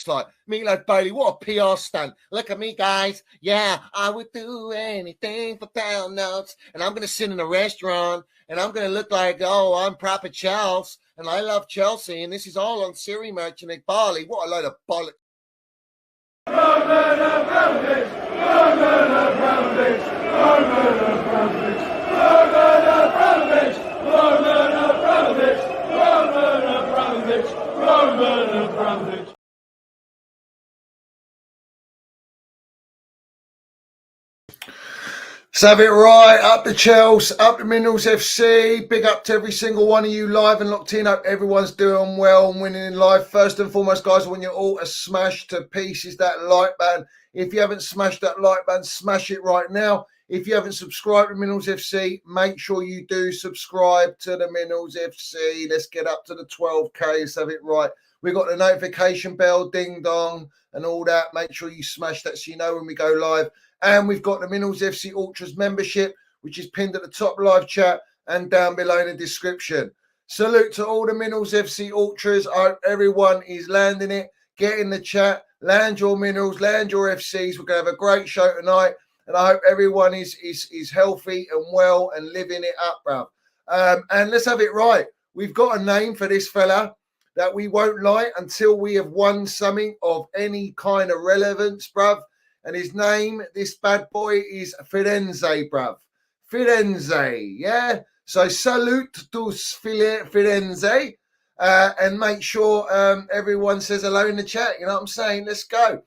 looks like. Meatloaf Bailey, what a PR stunt. Look at me, guys. Yeah, I would do anything for pound notes. And I'm going to sit in a restaurant, and I'm going to look like, oh, I'm proper Chelsea, and I love Chelsea, and this is all on Siri Merchant Barley. What a load of bollocks. So have it right, up the Chelsea, up the Minerals FC, big up to every single one of you live and locked in. Hope everyone's doing well and winning in life. First and foremost, guys, I want you all to smash to pieces that like button. If you haven't smashed that like button, smash it right now. If you haven't subscribed to Minerals FC, make sure you do subscribe to the Minerals FC. Let's get up to the 12K, let's have it right. We've got the notification bell, ding dong, and all that. Make sure you smash that so you know when we go live. And we've got the Minerals FC Ultras membership, which is pinned at the top live chat and down below in the description. Salute to all the Minerals FC Ultras. I hope everyone is landing it. Get in the chat, land your Minerals, land your FCs. We're going to have a great show tonight. And I hope everyone is healthy and well and living it up, bruv. And let's have it right. We've got a name for this fella that we won't like until we have won something of any kind of relevance, bruv. And his name, this bad boy, is Firenze, bruv. Firenze, yeah? So salute to Firenze. And make sure everyone says hello in the chat. You know what I'm saying? Let's go.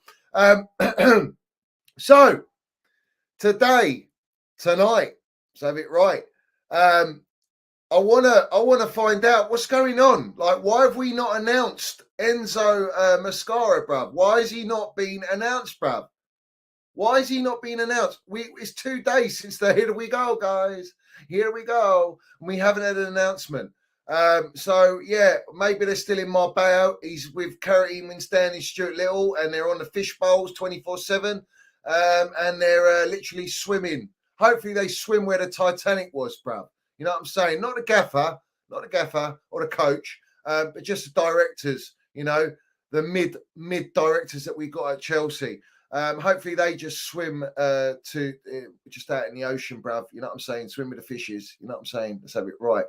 So, tonight, let's have it right. I wanna find out what's going on. Like, why have we not announced Enzo Mascara, bruv? Why has he not been announced, bruv? Why is he not being announced? It's 2 days since the here we go, guys. Here we go. And we haven't had an announcement. So, yeah, maybe they're still in Marbella. He's with Karim Winston and Stuart Little, and they're on the fish bowls 24/7. And they're literally swimming. Hopefully they swim where the Titanic was, bruv. You know what I'm saying? Not the gaffer or the coach, but just the directors, you know, the mid directors that we got at Chelsea. Hopefully they just swim just out in the ocean, bruv. You know what I'm saying? Swim with the fishes. You know what I'm saying? Let's have it right.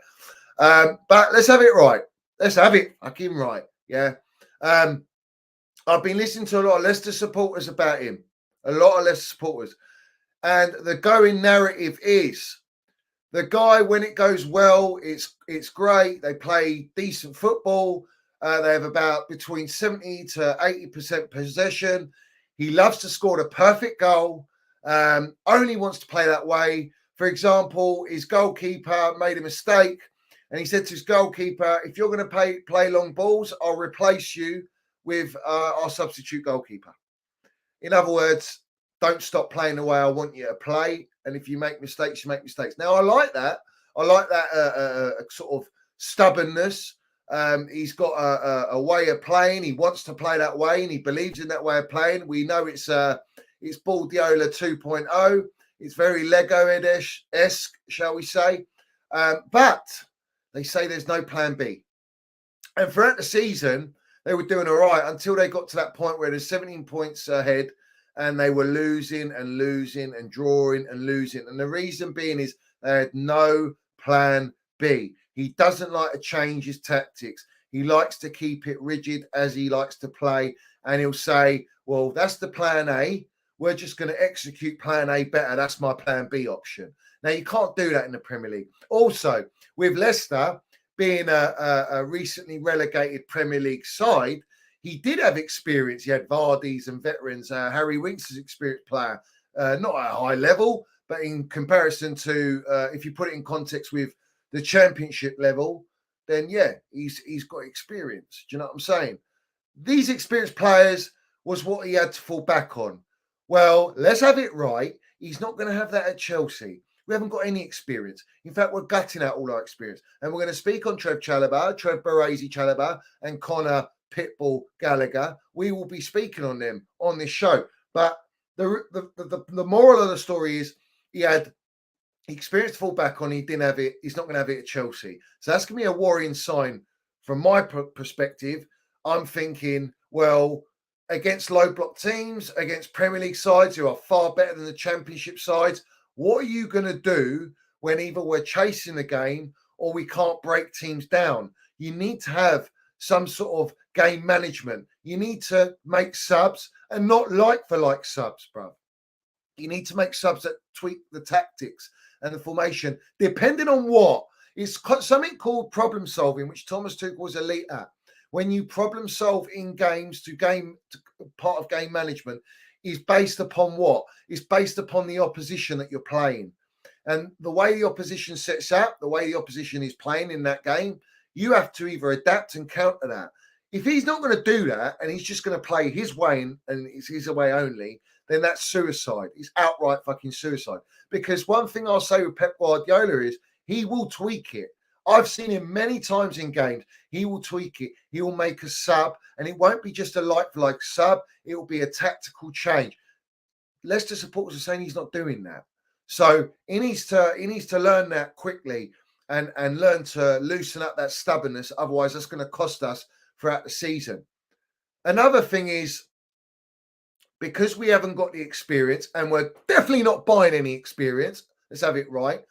But let's have it right. Let's have it fucking right. Yeah. I've been listening to a lot of Leicester supporters about him. A lot of Leicester supporters. And the going narrative is the guy, when it goes well, it's great. They play decent football. They have about between 70 to 80% possession. He loves to score the perfect goal, only wants to play that way. For example, his goalkeeper made a mistake, and he said to his goalkeeper, if you're going to play long balls, I'll replace you with our substitute goalkeeper. In other words, don't stop playing the way I want you to play, and if you make mistakes, you make mistakes. Now, I like that. I like that sort of stubbornness. He's got a way of playing. He wants to play that way, and he believes in that way of playing. We know it's Baldiola 2.0. It's very Lego-esque, shall we say. But they say there's no plan B. And throughout the season, they were doing all right until they got to that point where they're 17 points ahead, and they were losing and drawing and losing. And the reason being is they had no plan B. He doesn't like to change his tactics. He likes to keep it rigid as he likes to play. And he'll say, well, that's the plan A. We're just going to execute plan A better. That's my plan B option. Now, you can't do that in the Premier League. Also, with Leicester being a recently relegated Premier League side, he did have experience. He had Vardy's and veterans. Harry Winks' experienced player, not at a high level, but in comparison to, if you put it in context with the Championship level, then yeah, he's got experience. Do you know what I'm saying? These experienced players was what he had to fall back on. Well, let's have it right. He's not going to have that at Chelsea. We haven't got any experience. In fact, we're gutting out all our experience. And we're going to speak on Trev Baresi Chalobah, and Connor Pitbull Gallagher. We will be speaking on them on this show. But the moral of the story is he had experience to fall back on. He didn't have it. He's not going to have it at Chelsea. So that's going to be a worrying sign from my perspective. I'm thinking, well, against low block teams, against Premier League sides who are far better than the Championship sides. What are you going to do when either we're chasing the game or we can't break teams down? You need to have some sort of game management. You need to make subs and not like for like subs, bro. You need to make subs that tweak the tactics and the formation, depending on what. It's something called problem solving, which Thomas Tuchel was elite at. When you problem solve in games to part of game management is based upon what? It's based upon the opposition that you're playing. And the way the opposition sets up, the way the opposition is playing in that game, you have to either adapt and counter that. If he's not going to do that and he's just going to play his way and it's his way only, then that's suicide. It's outright fucking suicide. Because one thing I'll say with Pep Guardiola is he will tweak it. I've seen him many times in games. He will tweak it. He will make a sub, and it won't be just a like-for-like sub. It will be a tactical change. Leicester supporters are saying he's not doing that. So he needs to learn that quickly and learn to loosen up that stubbornness. Otherwise, that's going to cost us throughout the season. Another thing is, because we haven't got the experience, and we're definitely not buying any experience, let's have it right.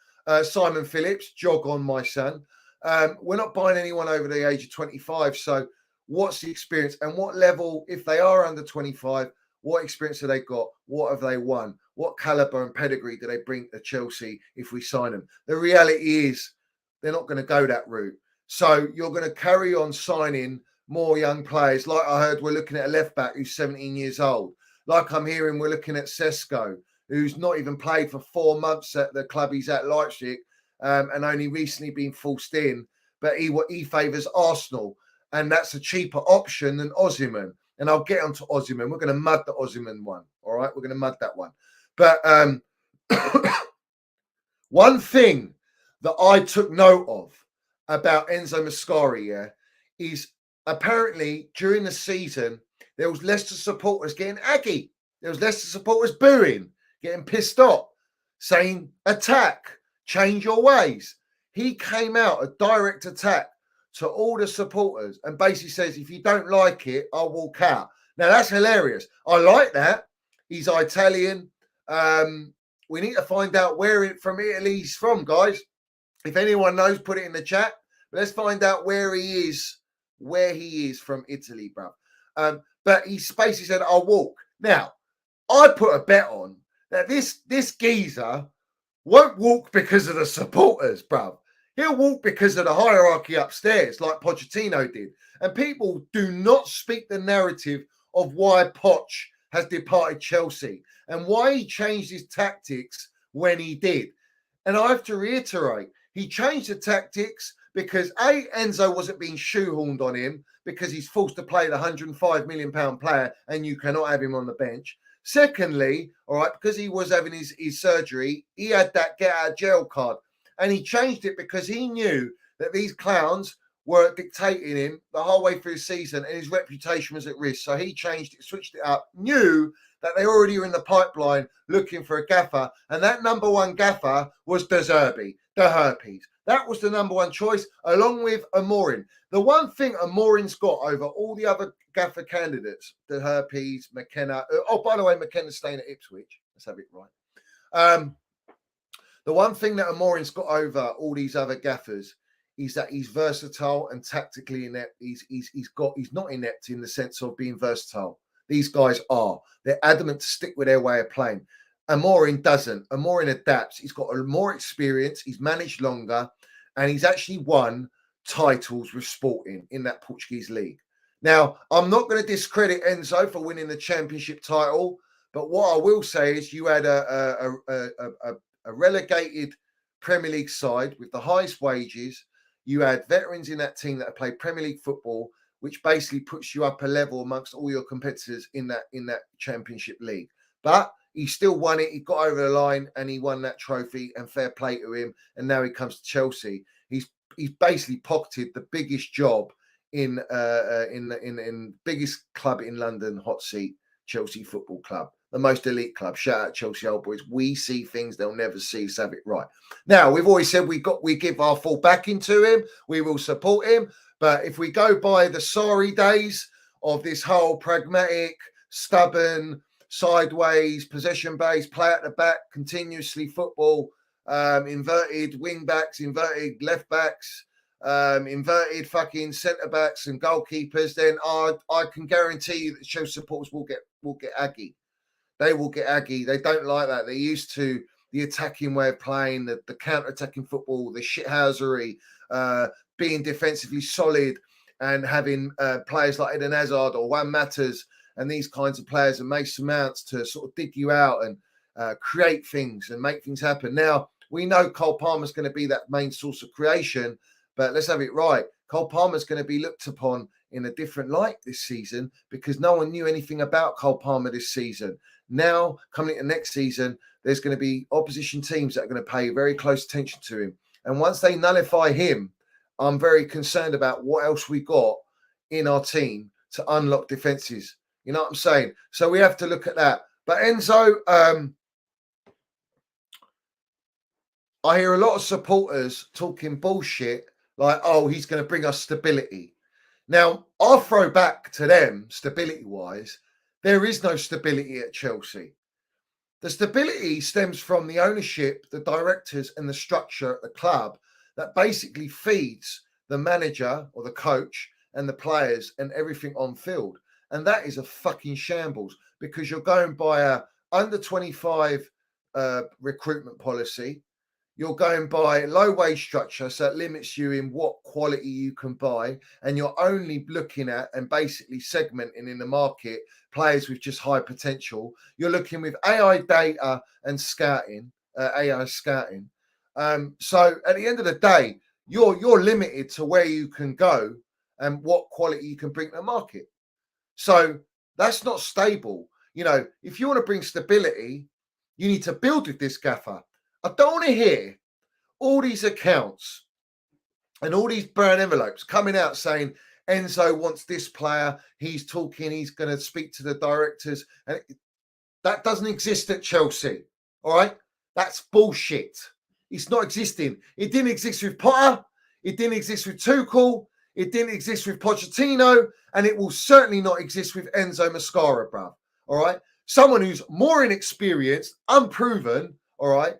Simon Phillips, jog on, my son. We're not buying anyone over the age of 25. So what's the experience and what level, if they are under 25, what experience have they got? What have they won? What caliber and pedigree do they bring to Chelsea if we sign them? The reality is they're not going to go that route. So you're going to carry on signing more young players. Like I heard, we're looking at a left back who's 17 years old. Like I'm hearing, we're looking at Sesko, who's not even played for 4 months at the club he's at, Leipzig, and only recently been forced in. But he favours Arsenal, and that's a cheaper option than Osimhen. And I'll get onto Osimhen. We're going to mud the Osimhen one, all right? We're going to mud that one. But one thing that I took note of about Enzo Mascari, is apparently during the season, there was Leicester supporters getting aggy. There was Leicester supporters booing, getting pissed off, saying, attack, change your ways. He came out, a direct attack to all the supporters and basically says, if you don't like it, I'll walk out. Now, that's hilarious. I like that. He's Italian. We need to find out where from Italy he's from, guys. If anyone knows, put it in the chat. But let's find out where he is from Italy, bro. But he basically said, I'll walk. Now, I put a bet on that this geezer won't walk because of the supporters, bruv. He'll walk because of the hierarchy upstairs, like Pochettino did. And people do not speak the narrative of why Poch has departed Chelsea and why he changed his tactics when he did. And I have to reiterate, he changed the tactics because Enzo wasn't being shoehorned on him because he's forced to play the £105 million player and you cannot have him on the bench. Secondly, all right, because he was having his surgery, he had that get out of jail card. And he changed it because he knew that these clowns were dictating him the whole way through the season and his reputation was at risk. So he changed it, switched it up, knew that they already were in the pipeline looking for a gaffer. And that number one gaffer was De Zerbi, the herpes. That was the number one choice, along with Amorim. The one thing Amorim's got over all the other gaffer candidates, the herpes, McKenna. Oh, by the way, McKenna's staying at Ipswich. Let's have it right. The one thing that Amorim's got over all these other gaffers is that he's versatile and tactically inept. He's not inept in the sense of being versatile. These guys are. They're adamant to stick with their way of playing. Amorim doesn't. Amorim adapts. He's got more experience. He's managed longer, and he's actually won titles with Sporting in that Portuguese league. Now, I'm not going to discredit Enzo for winning the championship title, but what I will say is you had a relegated Premier League side with the highest wages. You had veterans in that team that have played Premier League football, which basically puts you up a level amongst all your competitors in that Championship League. But he still won it. He got over the line and he won that trophy. And fair play to him. And now he comes to Chelsea. He's basically pocketed the biggest job in biggest club in London, hot seat, Chelsea Football Club. The most elite club. Shout out Chelsea old boys. We see things they'll never see. Let's have it right. Now, we've always said we give our full backing to him. We will support him. But if we go by the sorry days of this whole pragmatic, stubborn, sideways, possession-based, play at the back, continuously football, inverted wing backs, inverted left backs, inverted fucking centre backs and goalkeepers, then I can guarantee you that Chelsea supporters will get aggy. They will get aggy. They don't like that. They're used to the attacking way of playing, the counter-attacking football, the shithousery, being defensively solid, and having players like Eden Hazard or Juan Matters and these kinds of players and Mason Mounts to sort of dig you out and create things and make things happen. Now, we know Cole Palmer's going to be that main source of creation, but let's have it right. Cole Palmer's going to be looked upon in a different light this season because no one knew anything about Cole Palmer this season. Now, coming into next season, there's going to be opposition teams that are going to pay very close attention to him. And once they nullify him, I'm very concerned about what else we got in our team to unlock defences. You know what I'm saying? So we have to look at that. But Enzo, I hear a lot of supporters talking bullshit like, oh, he's going to bring us stability. Now, I'll throw back to them, stability-wise. There is no stability at Chelsea. The stability stems from the ownership, the directors, and the structure at the club that basically feeds the manager or the coach and the players and everything on field. And that is a fucking shambles because you're going by a under 25 recruitment policy. You're going by low wage structure, so it limits you in what quality you can buy. And you're only looking at and basically segmenting in the market players with just high potential. You're looking with AI data and scouting, AI scouting. So at the end of the day, you're limited to where you can go and what quality you can bring to the market. So that's not stable. You know, if you want to bring stability, you need to build with this gaffer. I don't want to hear all these accounts and all these brown envelopes coming out saying Enzo wants this player. He's talking. He's going to speak to the directors. And that doesn't exist at Chelsea. All right. That's bullshit. It's not existing. It didn't exist with Potter. It didn't exist with Tuchel. It didn't exist with Pochettino. And it will certainly not exist with Enzo Maresca, bruv. All right. Someone who's more inexperienced, unproven. All right.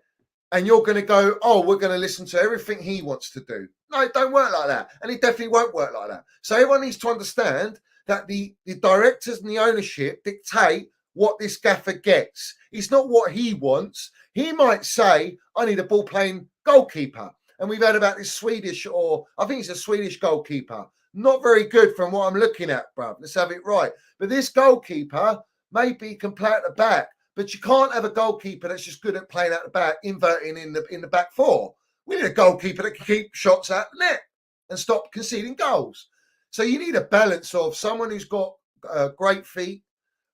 And you're going to go, oh, we're going to listen to everything he wants to do. No, it don't work like that. And it definitely won't work like that. So everyone needs to understand that the directors and the ownership dictate what this gaffer gets. It's not what he wants. He might say, I need a ball-playing goalkeeper. And we've heard about this Swedish, or I think it's a Swedish goalkeeper. Not very good from what I'm looking at, bruv. Let's have it right. But this goalkeeper maybe can play at the back. But you can't have a goalkeeper that's just good at playing out the back, inverting in the back four. We need a goalkeeper that can keep shots out the net and stop conceding goals. So you need a balance of someone who's got great feet,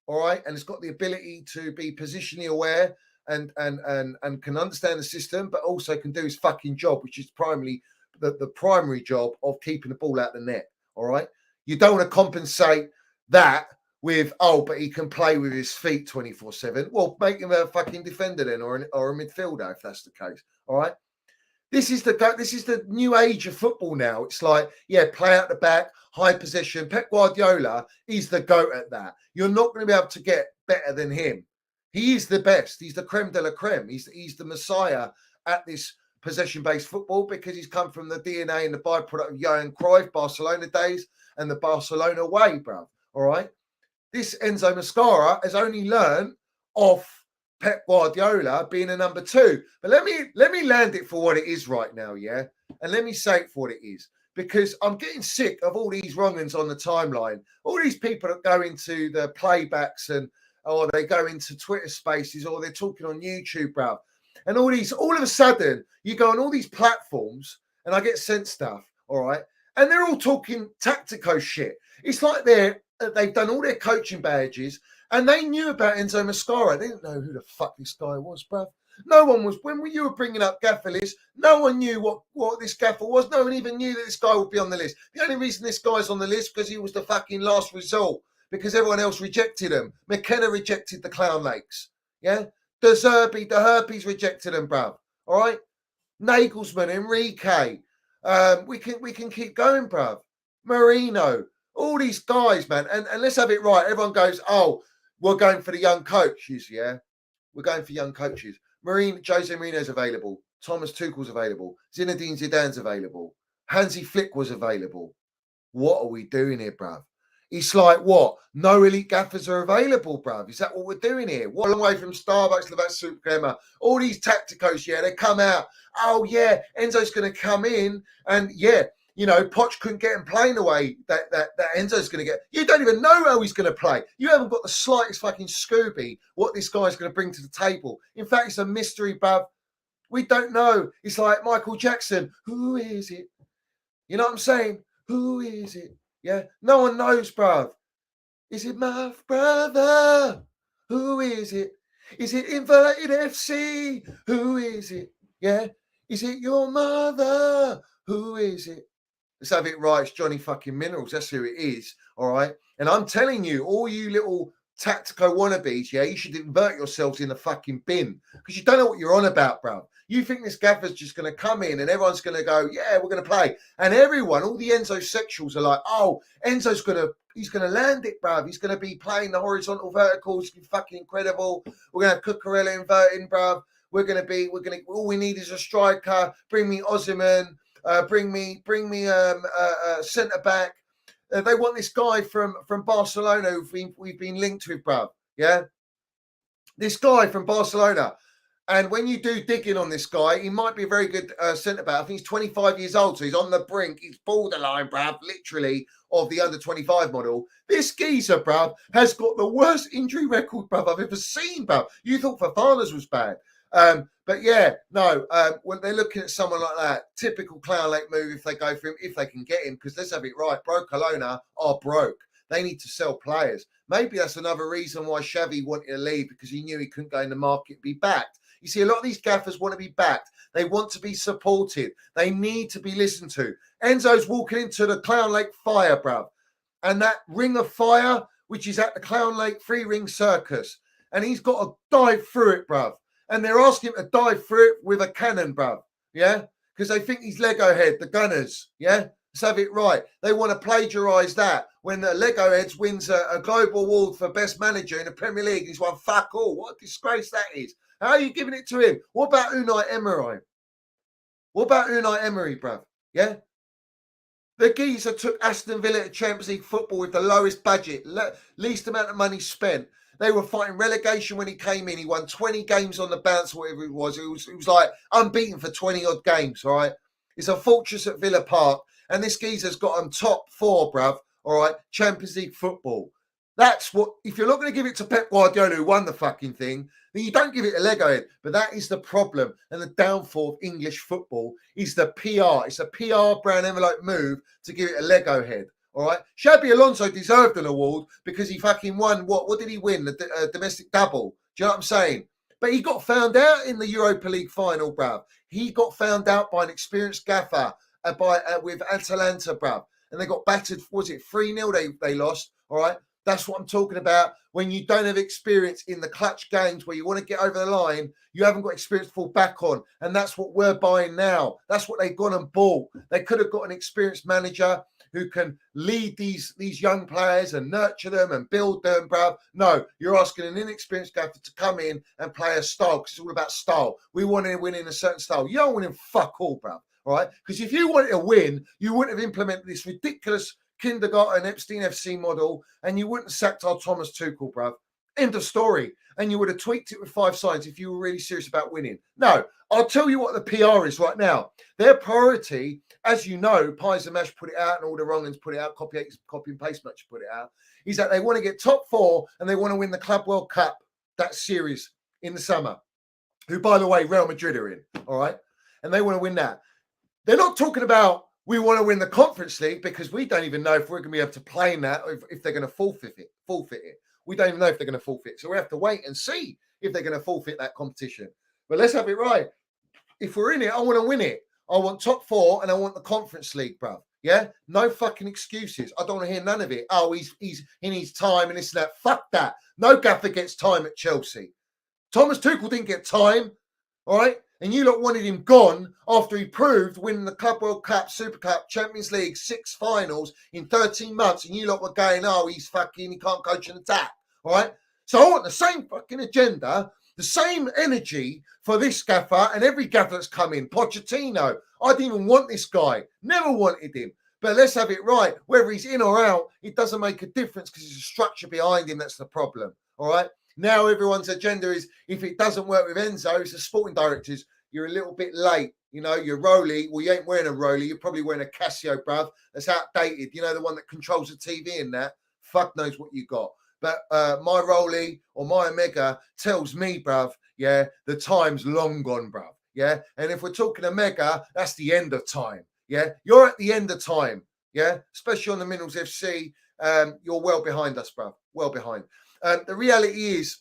all right, and has got the ability to be positionally aware and can understand the system, but also can do his fucking job, which is primarily the primary job of keeping the ball out the net, all right? You don't want to compensate that with, oh, but he can play with his feet 24/7. Well, make him a fucking defender then, or a midfielder if that's the case. All right. This is the new age of football now. It's like, yeah, play out the back, high possession. Pep Guardiola is the GOAT at that. You're not going to be able to get better than him. He is the best. He's the creme de la creme. He's the messiah at this possession-based football because he's come from the DNA and the byproduct of Johan Cruyff, Barcelona days, and the Barcelona way, bro. All right. This Enzo Maresca has only learned off Pep Guardiola being a number two. But let me land it for what it is right now, yeah? And let me say it for what it is. Because I'm getting sick of all these wrong-uns on the timeline. All these people that go into the playbacks or they go into Twitter spaces or they're talking on YouTube, bro. And all of a sudden, you go on all these platforms and I get sent stuff, all right? And they're all talking Tacticos shit. It's like they've done all their coaching badges and they knew about Enzo Maresca. They didn't know who the fuck this guy was, bruv. No one was, when you were bringing up gaffer lists, no one knew what this gaffer was. No one even knew that this guy would be on the list. The only reason this guy's on the list because he was the fucking last resort because everyone else rejected him. McKenna rejected the Clown Lakes. Yeah? De Zerbi, the Herpes rejected him, bruv. All right? Nagelsmann, Enrique. We can keep going, bruv. Marino. All these guys, man. And let's have it right. Everyone goes, oh, we're going for the young coaches, yeah? We're going for young coaches. Jose Mourinho's available. Thomas Tuchel's available. Zinedine Zidane's available. Hansi Flick was available. What are we doing here, bruv? It's like, what? No elite gaffers are available, bruv. Is that what we're doing here? What, a long way from Starbucks, Labatt Super Crema. All these Tacticos, yeah, they come out. Oh, yeah, Enzo's going to come in. And, yeah, you know, Poch couldn't get him playing the way that Enzo's going to get. You don't even know how he's going to play. You haven't got the slightest fucking Scooby what this guy's going to bring to the table. In fact, it's a mystery, bruv. We don't know. It's like Michael Jackson. Who is it? You know what I'm saying? Who is it? Yeah, no one knows, bruv. Is it my brother? Who is it? Is it Inverted FC? Who is it? Yeah, is it your mother? Who is it? Let's have it right. It's Johnny fucking Minerals. That's who it is. All right. And I'm telling you, all you little Tactico wannabes, yeah, you should invert yourselves in the fucking bin because you don't know what you're on about, bruv. You think this gaffer's just going to come in and everyone's going to go, yeah, we're going to play. And everyone, all the Enzo sexuals are like, oh, Enzo's he's going to land it, bruv. He's going to be playing the horizontal verticals. It's going to be fucking incredible. We're going to have Cucurella inverting, bruv. All we need is a striker. Bring me Osimhen. Bring me centre back. They want this guy from Barcelona who we've been linked with, bruv. Yeah? This guy from Barcelona. And when you do digging on this guy, he might be a very good centre-back. I think he's 25 years old, so he's on the brink. He's borderline, bruv, literally, of the under-25 model. This geezer, bruv, has got the worst injury record, bruv, I've ever seen, bruv. You thought Fofana's was bad. But yeah, no, when they're looking at someone like that, typical Clown Lake move if they go for him, if they can get him, because let's have it right, Barcelona are broke. They need to sell players. Maybe that's another reason why Xavi wanted to leave, because he knew he couldn't go in the market and be backed. You see, a lot of these gaffers want to be backed. They want to be supported. They need to be listened to. Enzo's walking into the Clown Lake fire, bruv. And that ring of fire, which is at the Clown Lake three-ring circus. And he's got to dive through it, bruv. And they're asking him to dive through it with a cannon, bruv. Yeah? Because they think he's Lego Head, the Gunners. Yeah? Let's have it right. They want to plagiarise that. When the Lego Heads wins a global award for best manager in the Premier League, he's won fuck all. What a disgrace that is. How are you giving it to him? What about Unai Emery? What about Unai Emery, bruv? Yeah? The geezer took Aston Villa to Champions League football with the lowest budget, least amount of money spent. They were fighting relegation when he came in. He won 20 games on the bounce, whatever it was. It was like unbeaten for 20-odd games, all right? It's a fortress at Villa Park. And this geezer's got on top four, bruv, all right? Champions League football. That's what, if you're not going to give it to Pep Guardiola, who won the fucking thing, then you don't give it to Lego Head. But that is the problem and the downfall of English football is the PR. It's a PR brown envelope move to give it a Lego Head. All right. Xabi Alonso deserved an award because he fucking won. What did he win? The domestic double. Do you know what I'm saying? But he got found out in the Europa League final, bruv. He got found out by an experienced gaffer with Atalanta, bruv. And they got battered. Was it 3-0 they lost? All right. That's what I'm talking about. When you don't have experience in the clutch games where you want to get over the line, you haven't got experience to fall back on. And that's what we're buying now. That's what they've gone and bought. They could have got an experienced manager who can lead these young players and nurture them and build them, bruv. No, you're asking an inexperienced gaffer to come in and play a style because it's all about style. We want to win in a certain style. You don't want him fuck all, bruv. All right? Because if you wanted to win, you wouldn't have implemented this ridiculous kindergarten Epstein FC model, and you wouldn't have sacked our Thomas Tuchel, bruv. End of story. And you would have tweaked it with 5 sides if you were really serious about winning. No, I'll tell you what the PR is right now. Their priority, as you know, Pies and Mash put it out and all the wrong ones put it out, copy and paste much put it out, is that they want to get top 4 and they want to win the Club World Cup, that series in the summer, who, by the way, Real Madrid are in, all right? And they want to win that. They're not talking about we want to win the Conference League because we don't even know if we're going to be able to play in that, if they're going to forfeit it. We don't even know if they're going to forfeit. So we have to wait and see if they're going to forfeit that competition. But let's have it right. If we're in it, I want to win it. I want top 4 and I want the Conference League, bruv. Yeah? No fucking excuses. I don't want to hear none of it. Oh, he needs time and this and that. Fuck that. No gaffer gets time at Chelsea. Thomas Tuchel didn't get time. All right? And you lot wanted him gone after he proved winning the Club World Cup, Super Cup, Champions League, 6 finals in 13 months. And you lot were going, oh, he can't coach an attack. All right? So I want the same fucking agenda, the same energy for this gaffer and every gaffer that's come in. Pochettino, I didn't even want this guy. Never wanted him. But let's have it right. Whether he's in or out, it doesn't make a difference because there's a structure behind him that's the problem. All right? Now everyone's agenda is if it doesn't work with Enzo, it's the sporting directors. You're a little bit late. You know, your Rolly, well, you ain't wearing a Rolly. You're probably wearing a Casio, bruv. That's outdated. You know, the one that controls the TV and that. Fuck knows what you got. But my Rolly or my Omega tells me, bruv, yeah, the time's long gone, bruv. Yeah. And if we're talking Omega, that's the end of time. Yeah. You're at the end of time. Yeah. Especially on the MineralsFC. You're well behind us, bruv. Well behind. The reality is,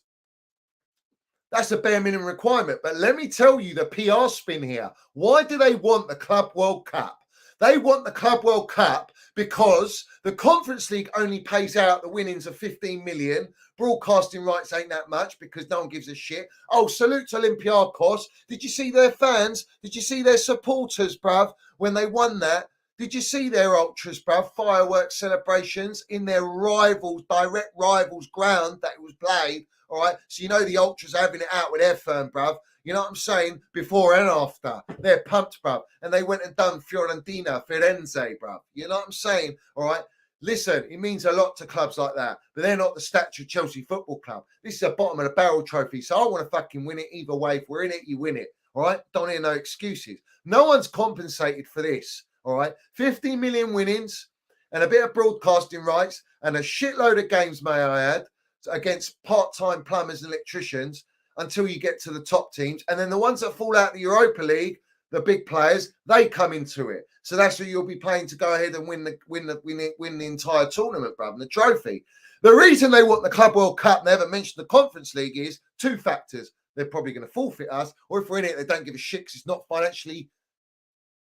that's a bare minimum requirement. But let me tell you the PR spin here. Why do they want the Club World Cup? They want the Club World Cup because the Conference League only pays out the winnings of 15 million. Broadcasting rights ain't that much because no one gives a shit. Oh, salute to Olympiacos. Did you see their fans? Did you see their supporters, bruv, when they won that? Did you see their ultras, bruv? Fireworks celebrations in their rivals, direct rivals' ground that it was played. All right. So, you know, the ultras are having it out with their firm, bruv. You know what I'm saying? Before and after. They're pumped, bruv. And they went and done Fiorentina, Firenze, bruv. You know what I'm saying? All right. Listen, it means a lot to clubs like that. But they're not the stature of Chelsea Football Club. This is a bottom of the barrel trophy. So I want to fucking win it either way. If we're in it, you win it. All right. Don't hear no excuses. No one's compensated for this. All right. 15 million winnings and a bit of broadcasting rights and a shitload of games, may I add, against part-time plumbers and electricians until you get to the top teams. And then the ones that fall out of the Europa League, the big players, they come into it. So that's who you'll be playing to go ahead and win the entire tournament, brother, the trophy. The reason they want the Club World Cup, and they haven't mentioned the Conference League, is two factors. They're probably going to forfeit us, or if we're in it, they don't give a shit because it's not financially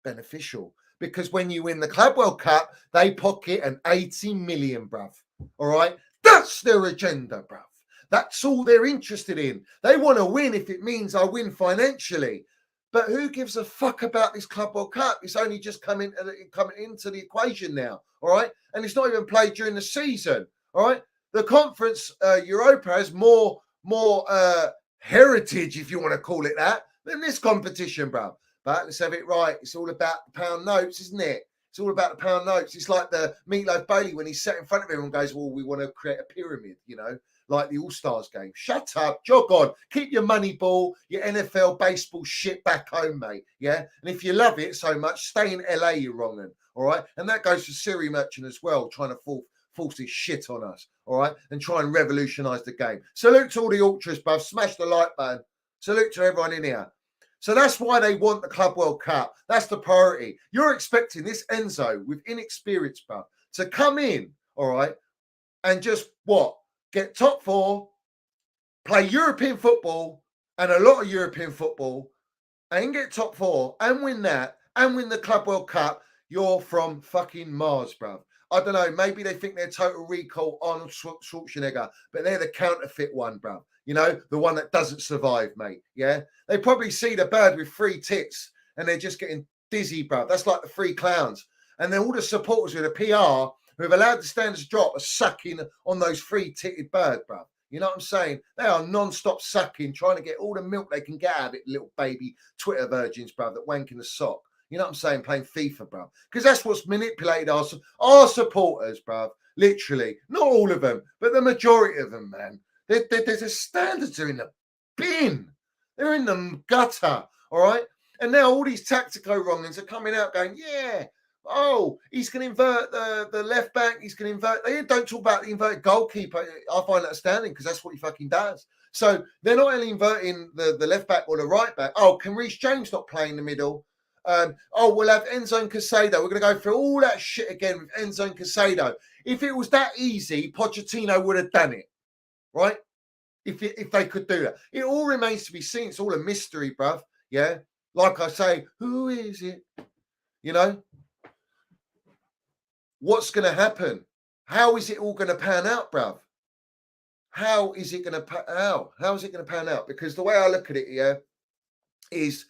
beneficial. Because when you win the Club World Cup, they pocket an 80 million, bruv. All right? That's their agenda, bruv. That's all they're interested in. They want to win if it means I win financially. But who gives a fuck about this Club World Cup? It's only just coming into the equation now, all right? And it's not even played during the season, all right? The Conference Europa has more heritage, if you want to call it that, than this competition, bruv. But let's have it right. It's all about the pound notes, isn't it? It's all about the pound notes. It's like the Meatloaf Bailey when he's sat in front of everyone and goes, well, we want to create a pyramid, you know, like the All-Stars game. Shut up, jog on. Keep your money ball, your NFL baseball shit back home, mate. Yeah? And if you love it so much, stay in LA, you wrong un. All right? And that goes for Siri Merchant as well, trying to force his shit on us. All right? And try and revolutionise the game. Salute to all the ultras, bruv. Smash the like button. Salute to everyone in here. So that's why they want the Club World Cup. That's the priority. You're expecting this Enzo with inexperience, bruv, to come in, all right, and just what? Get top four, play European football and a lot of European football and get top four and win that and win the Club World Cup. You're from fucking Mars, bruv. I don't know. Maybe they think they're Total Recall Arnold Schwarzenegger, but they're the counterfeit one, bruv. You know, the one that doesn't survive, mate. Yeah. They probably see the bird with three tits and they're just getting dizzy, bruv. That's like the three clowns. And then all the supporters with the PR who have allowed the standards drop are sucking on those three-titted bird, bruv. You know what I'm saying? They are non-stop sucking, trying to get all the milk they can get out of it, little baby Twitter virgins, bruv, that wank in the sock. You know what I'm saying? Playing FIFA, bruv. Because that's what's manipulated our supporters, bruv. Literally. Not all of them, but the majority of them, man. There's a standards are in the bin. They're in the gutter, all right? And now all these tactico wrongings are coming out going, yeah, oh, he's going to invert the left back. He's going to invert. They don't talk about the inverted goalkeeper. I find that astounding because that's what he fucking does. So they're not only inverting the left back or the right back. Oh, can Reece James not play in the middle? Oh, we'll have Enzo and Casado. We're going to go through all that shit again with Enzo and Casado. If it was that easy, Pochettino would have done it, right? If they could do that. It all remains to be seen. It's all a mystery, bruv. Yeah? Like I say, who is it? You know? What's going to happen? How is it all going to pan out, bruv? How is it going to pan out? How is it going to pan out? Because the way I look at it here is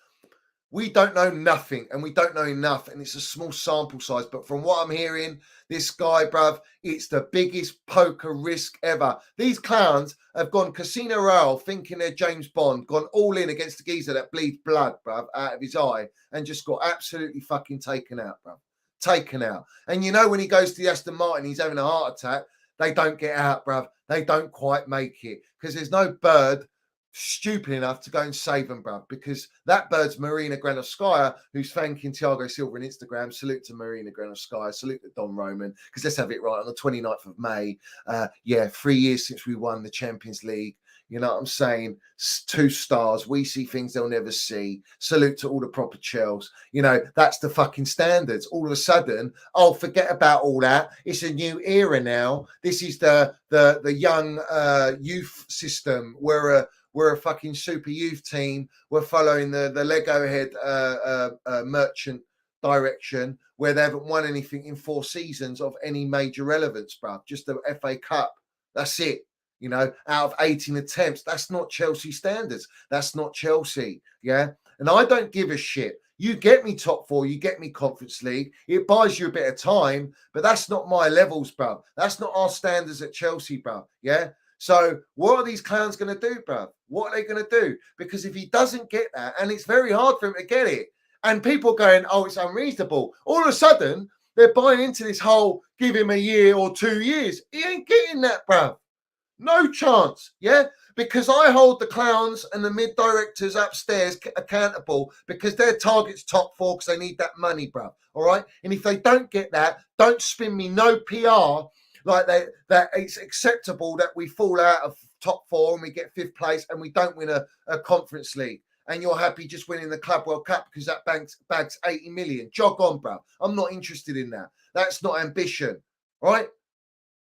we don't know nothing and we don't know enough, and it's a small sample size. But from what I'm hearing, this guy, bruv, it's the biggest poker risk ever. These clowns have gone Casino Royale thinking they're James Bond, gone all in against the geezer that bleeds blood, bruv, out of his eye, and just got absolutely fucking taken out, bruv. Taken out. And you know, when he goes to the Aston Martin, he's having a heart attack. They don't get out, bruv. They don't quite make it because there's no bird stupid enough to go and save them, bruv, because that bird's Marina Granovskaya, who's thanking Thiago Silva on Instagram. Salute to Marina Granovskaya, salute to Don Roman, because let's have it right, on the 29th of May, 3 years since we won the Champions League. You know what I'm saying? 2 stars. We see things they'll never see. Salute to all the proper Chels. You know, that's the fucking standards. All of a sudden, oh, forget about all that. It's a new era now. This is the young youth system. We're a fucking super youth team. We're following the Lego head merchant direction, where they haven't won anything in 4 seasons of any major relevance, bruv. Just the FA Cup. That's it. You know, out of 18 attempts. That's not Chelsea standards. That's not Chelsea. Yeah. And I don't give a shit. You get me top 4, you get me Conference League. It buys you a bit of time, but that's not my levels, bruv. That's not our standards at Chelsea, bruv. Yeah. So what are these clowns going to do, bruv? What are they going to do? Because if he doesn't get that, and it's very hard for him to get it, and people going, oh, it's unreasonable. All of a sudden, they're buying into this whole give him a year or 2 years. He ain't getting that, bruv. No chance, yeah? Because I hold the clowns and the mid-directors upstairs accountable because their target's top 4 because they need that money, bruv, all right? And if they don't get that, don't spin me no PR like that it's acceptable that we fall out of top 4 and we get 5th place and we don't win a Conference League. And you're happy just winning the Club World Cup because that bags 80 million. Jog on, bruv. I'm not interested in that. That's not ambition, right?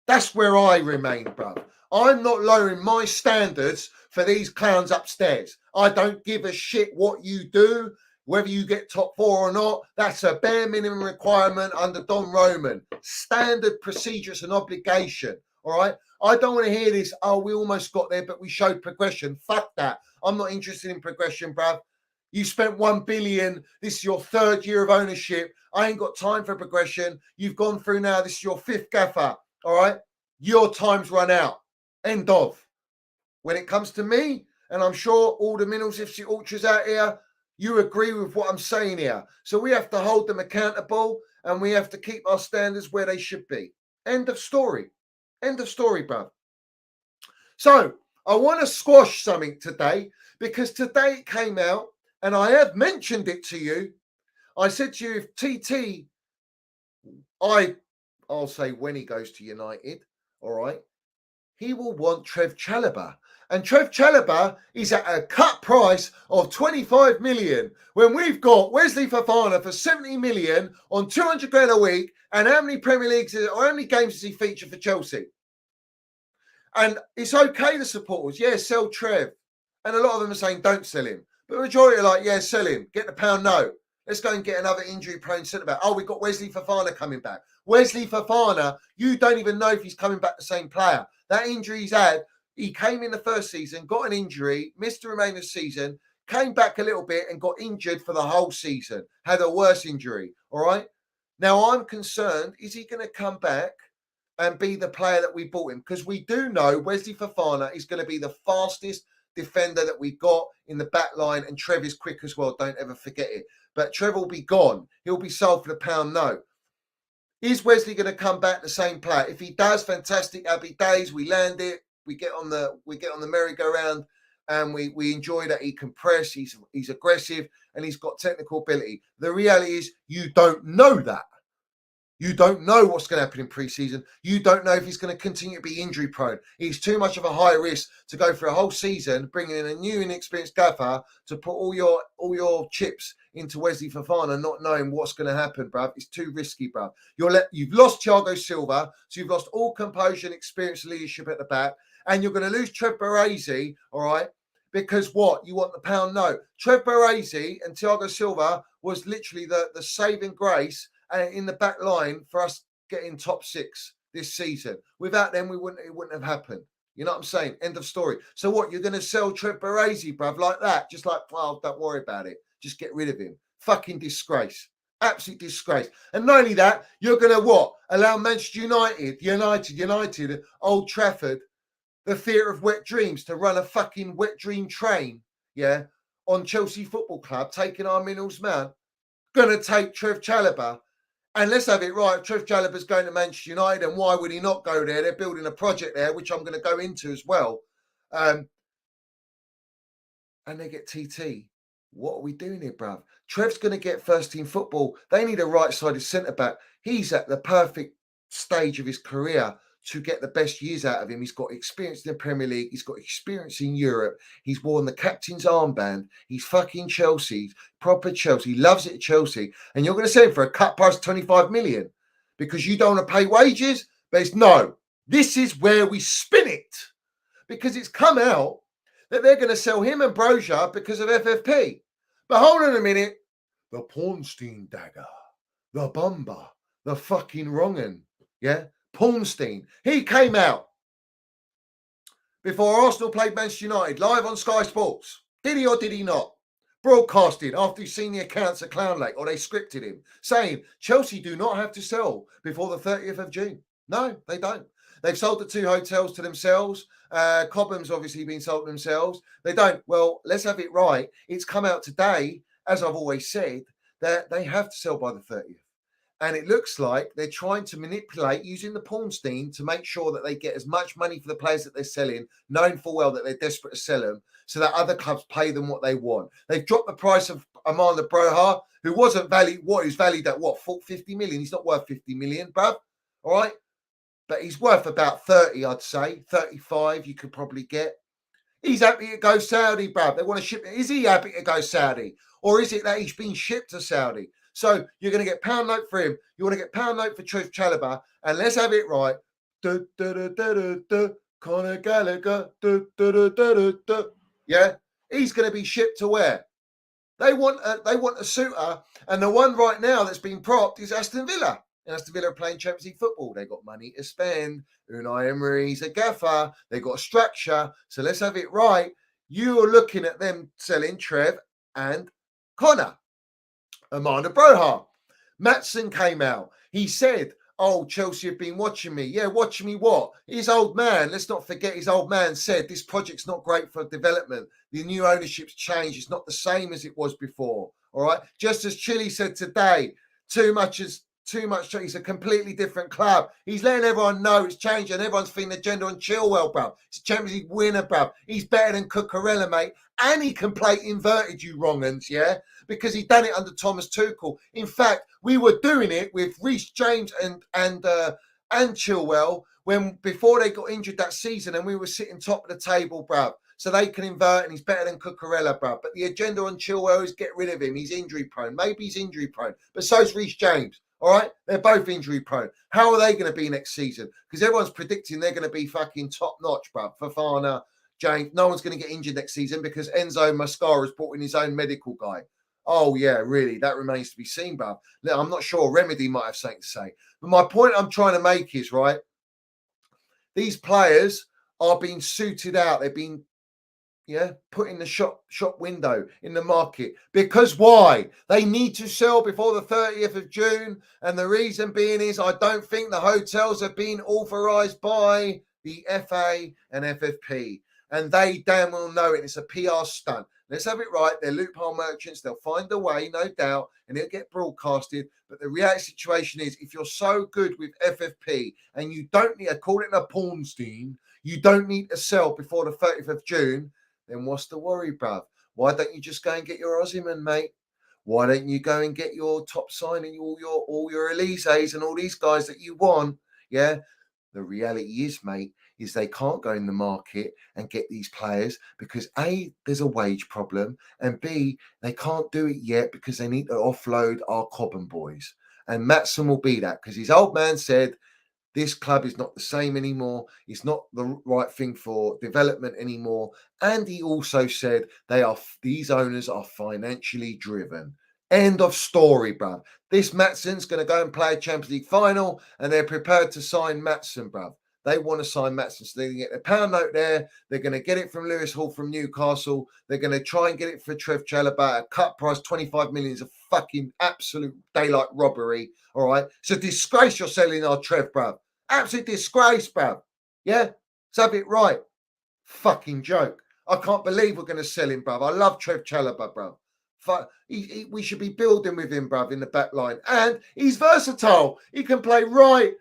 That's where I remain, bruv. I'm not lowering my standards for these clowns upstairs. I don't give a shit what you do, whether you get top 4 or not. That's a bare minimum requirement under Don Roman. Standard procedures and obligation, all right? I don't want to hear this, oh, we almost got there, but we showed progression. Fuck that. I'm not interested in progression, bruv. You spent 1 billion. This is your 3rd year of ownership. I ain't got time for progression. You've gone through now. This is your 5th gaffer, all right? Your time's run out. End of. When it comes to me, and I'm sure all the MineralsFC ultras out here, you agree with what I'm saying here. So we have to hold them accountable and we have to keep our standards where they should be. End of story. End of story, bruv. So I want to squash something today because today it came out and I have mentioned it to you. I said to you, if TT, I'll say when he goes to United, all right, he will want Trev Chalobah. And Trev Chalobah is at a cut price of 25 million when we've got Wesley Fofana for 70 million on 200 grand a week. And how many Premier Leagues or how many games does he feature for Chelsea? And it's okay, the supporters, yeah, sell Trev. And a lot of them are saying don't sell him. But the majority are like, yeah, sell him, get the pound note. Let's go and get another injury-prone centre-back. Oh, we've got Wesley Fofana coming back. Wesley Fofana, you don't even know if he's coming back the same player. That injury he's had, he came in the first season, got an injury, missed the remainder of the season, came back a little bit and got injured for the whole season, had a worse injury, all right? Now, I'm concerned, is he going to come back and be the player that we bought him? Because we do know Wesley Fofana is going to be the fastest defender that we got in the back line, and Trev is quick as well, don't ever forget it. But Trev will be gone. He'll be sold for the pound note. Is Wesley going to come back the same player? If he does, fantastic, happy days. We land it. We get on the merry-go-round, and we enjoy that he can press. He's aggressive and he's got technical ability. The reality is, you don't know that. You don't know what's going to happen in pre-season. You don't know if he's going to continue to be injury prone. He's too much of a high risk to go for a whole season, bringing in a new inexperienced gaffer to put all your chips into Wesley Fofana, not knowing what's going to happen, bruv. It's too risky, bruv. You've lost Thiago Silva, so you've lost all composure and experience leadership at the back, and you're going to lose Trev Baresi, all right? Because what? You want the pound note. Trev Baresi and Thiago Silva was literally the saving grace in the back line for us getting top 6 this season. Without them, it wouldn't have happened. You know what I'm saying? End of story. So what? You're going to sell Trev Baresi, bruv, like that? Just like, well, don't worry about it. Just get rid of him. Fucking disgrace. Absolute disgrace. And not only that, you're going to what? Allow Manchester United, Old Trafford, the theatre of wet dreams, to run a fucking wet dream train, yeah, on Chelsea Football Club, taking our Minerals Mount. Going to take Trev Chalobah. And let's have it right. Trev Chalobah's going to Manchester United, and why would he not go there? They're building a project there, which I'm going to go into as well. And they get TT. What are we doing here, bruv? Trev's going to get first team football. They need a right-sided centre-back. He's at the perfect stage of his career to get the best years out of him. He's got experience in the Premier League. He's got experience in Europe. He's worn the captain's armband. He's fucking Chelsea, proper Chelsea. He loves it at Chelsea. And you're going to sell him for a cut price of 25 million because you don't want to pay wages? But it's no. This is where we spin it, because it's come out that they're going to sell him and Brozier because of FFP. But hold on a minute. The Pornstein dagger, the Bumba, the fucking wrong'un, yeah? Pornstein. He came out before Arsenal played Manchester United live on Sky Sports. Did he or did he not? Broadcasted after he's seen the accounts of Clown Lake, or they scripted him, saying Chelsea do not have to sell before the 30th of June. No, they don't. They've sold the 2 hotels to themselves. Cobham's obviously been sold to themselves. They don't. Well, let's have it right. It's come out today, as I've always said, that they have to sell by the 30th. And it looks like they're trying to manipulate using the Pornstein to make sure that they get as much money for the players that they're selling, knowing full well that they're desperate to sell them, so that other clubs pay them what they want. They've dropped the price of Amanda Broha, who wasn't valued, he's valued at 50 million. He's not worth 50 million, bruv. All right. But he's worth about 30, I'd say. 35 you could probably get. He's happy to go Saudi, bruv. They want to ship it. Is he happy to go Saudi? Or is it that he's been shipped to Saudi? So you're going to get pound note for him. You want to get pound note for Trev Chalobah. And let's have it right. Conor Gallagher. Yeah? He's going to be shipped to where? They want a suitor. And the one right now that's been propped is Aston Villa. And Aston Villa are playing Champions League football. They've got money to spend. Unai Emery's a gaffer. They've got a structure. So let's have it right. You are looking at them selling Trev and Connor. Amanda Broha. Maatsen came out. He said, oh, Chelsea have been watching me. Yeah, watching me what? His old man, let's not forget, his old man said this project's not great for development. The new ownership's changed. It's not the same as it was before. All right. Just as Chile said today, too much. He's a completely different club. He's letting everyone know it's changed, and everyone's feeling the agenda on Chilwell, bruv. He's a Champions League winner, bruv. He's better than Cucurella, mate. And he can play inverted, you wrong-uns, yeah? Because he done it under Thomas Tuchel. In fact, we were doing it with Reece James and Chilwell before they got injured that season, and we were sitting top of the table, bruv. So they can invert, and he's better than Cucurella, bruv. But the agenda on Chilwell is get rid of him. He's injury prone. Maybe he's injury prone, but so's Reece James. All right, they're both injury prone. How are they going to be next season? Because everyone's predicting they're going to be fucking top notch, bruv. Fofana, James, no one's going to get injured next season because Enzo Mascara's brought in his own medical guy. Oh yeah, really? That remains to be seen, bruv. I'm not sure. Remedy might have something to say. But my point I'm trying to make is, right, these players are being suited out. They're being put in the shop window in the market. Because why? They need to sell before the 30th of June. And the reason being is I don't think the hotels have been authorised by the FA and FFP. And they damn well know it. It's a PR stunt. Let's have it right. They're loophole merchants. They'll find a way, no doubt, and it'll get broadcasted. But the reality situation is if you're so good with FFP and you don't need, according to Pornstein, you don't need to sell before the 30th of June, then what's the worry, bruv? Why don't you just go and get your Ozyman, mate? Why don't you go and get your top signing, all your Elises and all these guys that you want? Yeah. The reality is, mate, is they can't go in the market and get these players because A, there's a wage problem, and B, they can't do it yet because they need to offload our Cobham boys. And Maatsen will be that because his old man said, this club is not the same anymore. It's not the right thing for development anymore. And he also said these owners are financially driven. End of story, bruv. This Maatsen's going to go and play a Champions League final, and they're prepared to sign Maatsen, bruv. They want to sign Maatsen, so they can get their pound note there. They're going to get it from Lewis Hall from Newcastle. They're going to try and get it for Trev Chalobah at cut price. 25 million is a fucking absolute daylight robbery. All right, it's a disgrace you're selling our Trev, bruv. Absolute disgrace, bruv. Yeah, let's have it right. Fucking joke. I can't believe we're going to sell him, bruv. I love Trev Chalobah, bruv. We should be building with him, bruv, in the back line. And he's versatile. He can play right,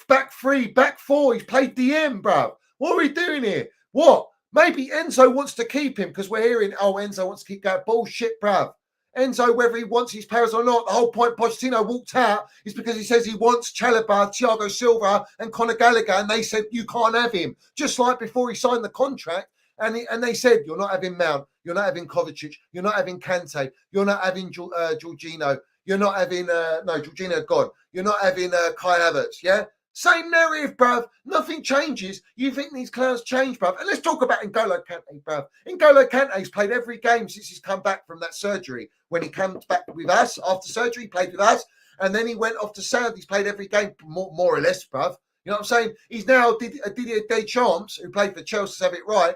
back three, back four. He's played DM, bruv. What are we doing here? What? Maybe Enzo wants to keep him because we're hearing, oh, Enzo wants to keep going. Bullshit, bruv. Enzo, whether he wants his players or not, the whole point Pochettino walked out is because he says he wants Chalobah, Thiago Silva and Conor Gallagher, and they said you can't have him. Just like before he signed the contract, and they said you're not having Mount, you're not having Kovacic, you're not having Kante, you're not having Jorginho, you're not having Jorginho gone, you're not having Kai Havertz, yeah? Same narrative, bruv. Nothing changes. You think these clowns change, bruv? And let's talk about N'Golo Kante, bruv. N'Golo Kante's played every game since he's come back from that surgery. When he comes back with us after surgery, he played with us. And then he went off to Saudi. He's played every game, more or less, bruv. You know what I'm saying? He's now Didier Deschamps, who played for Chelsea, have it right,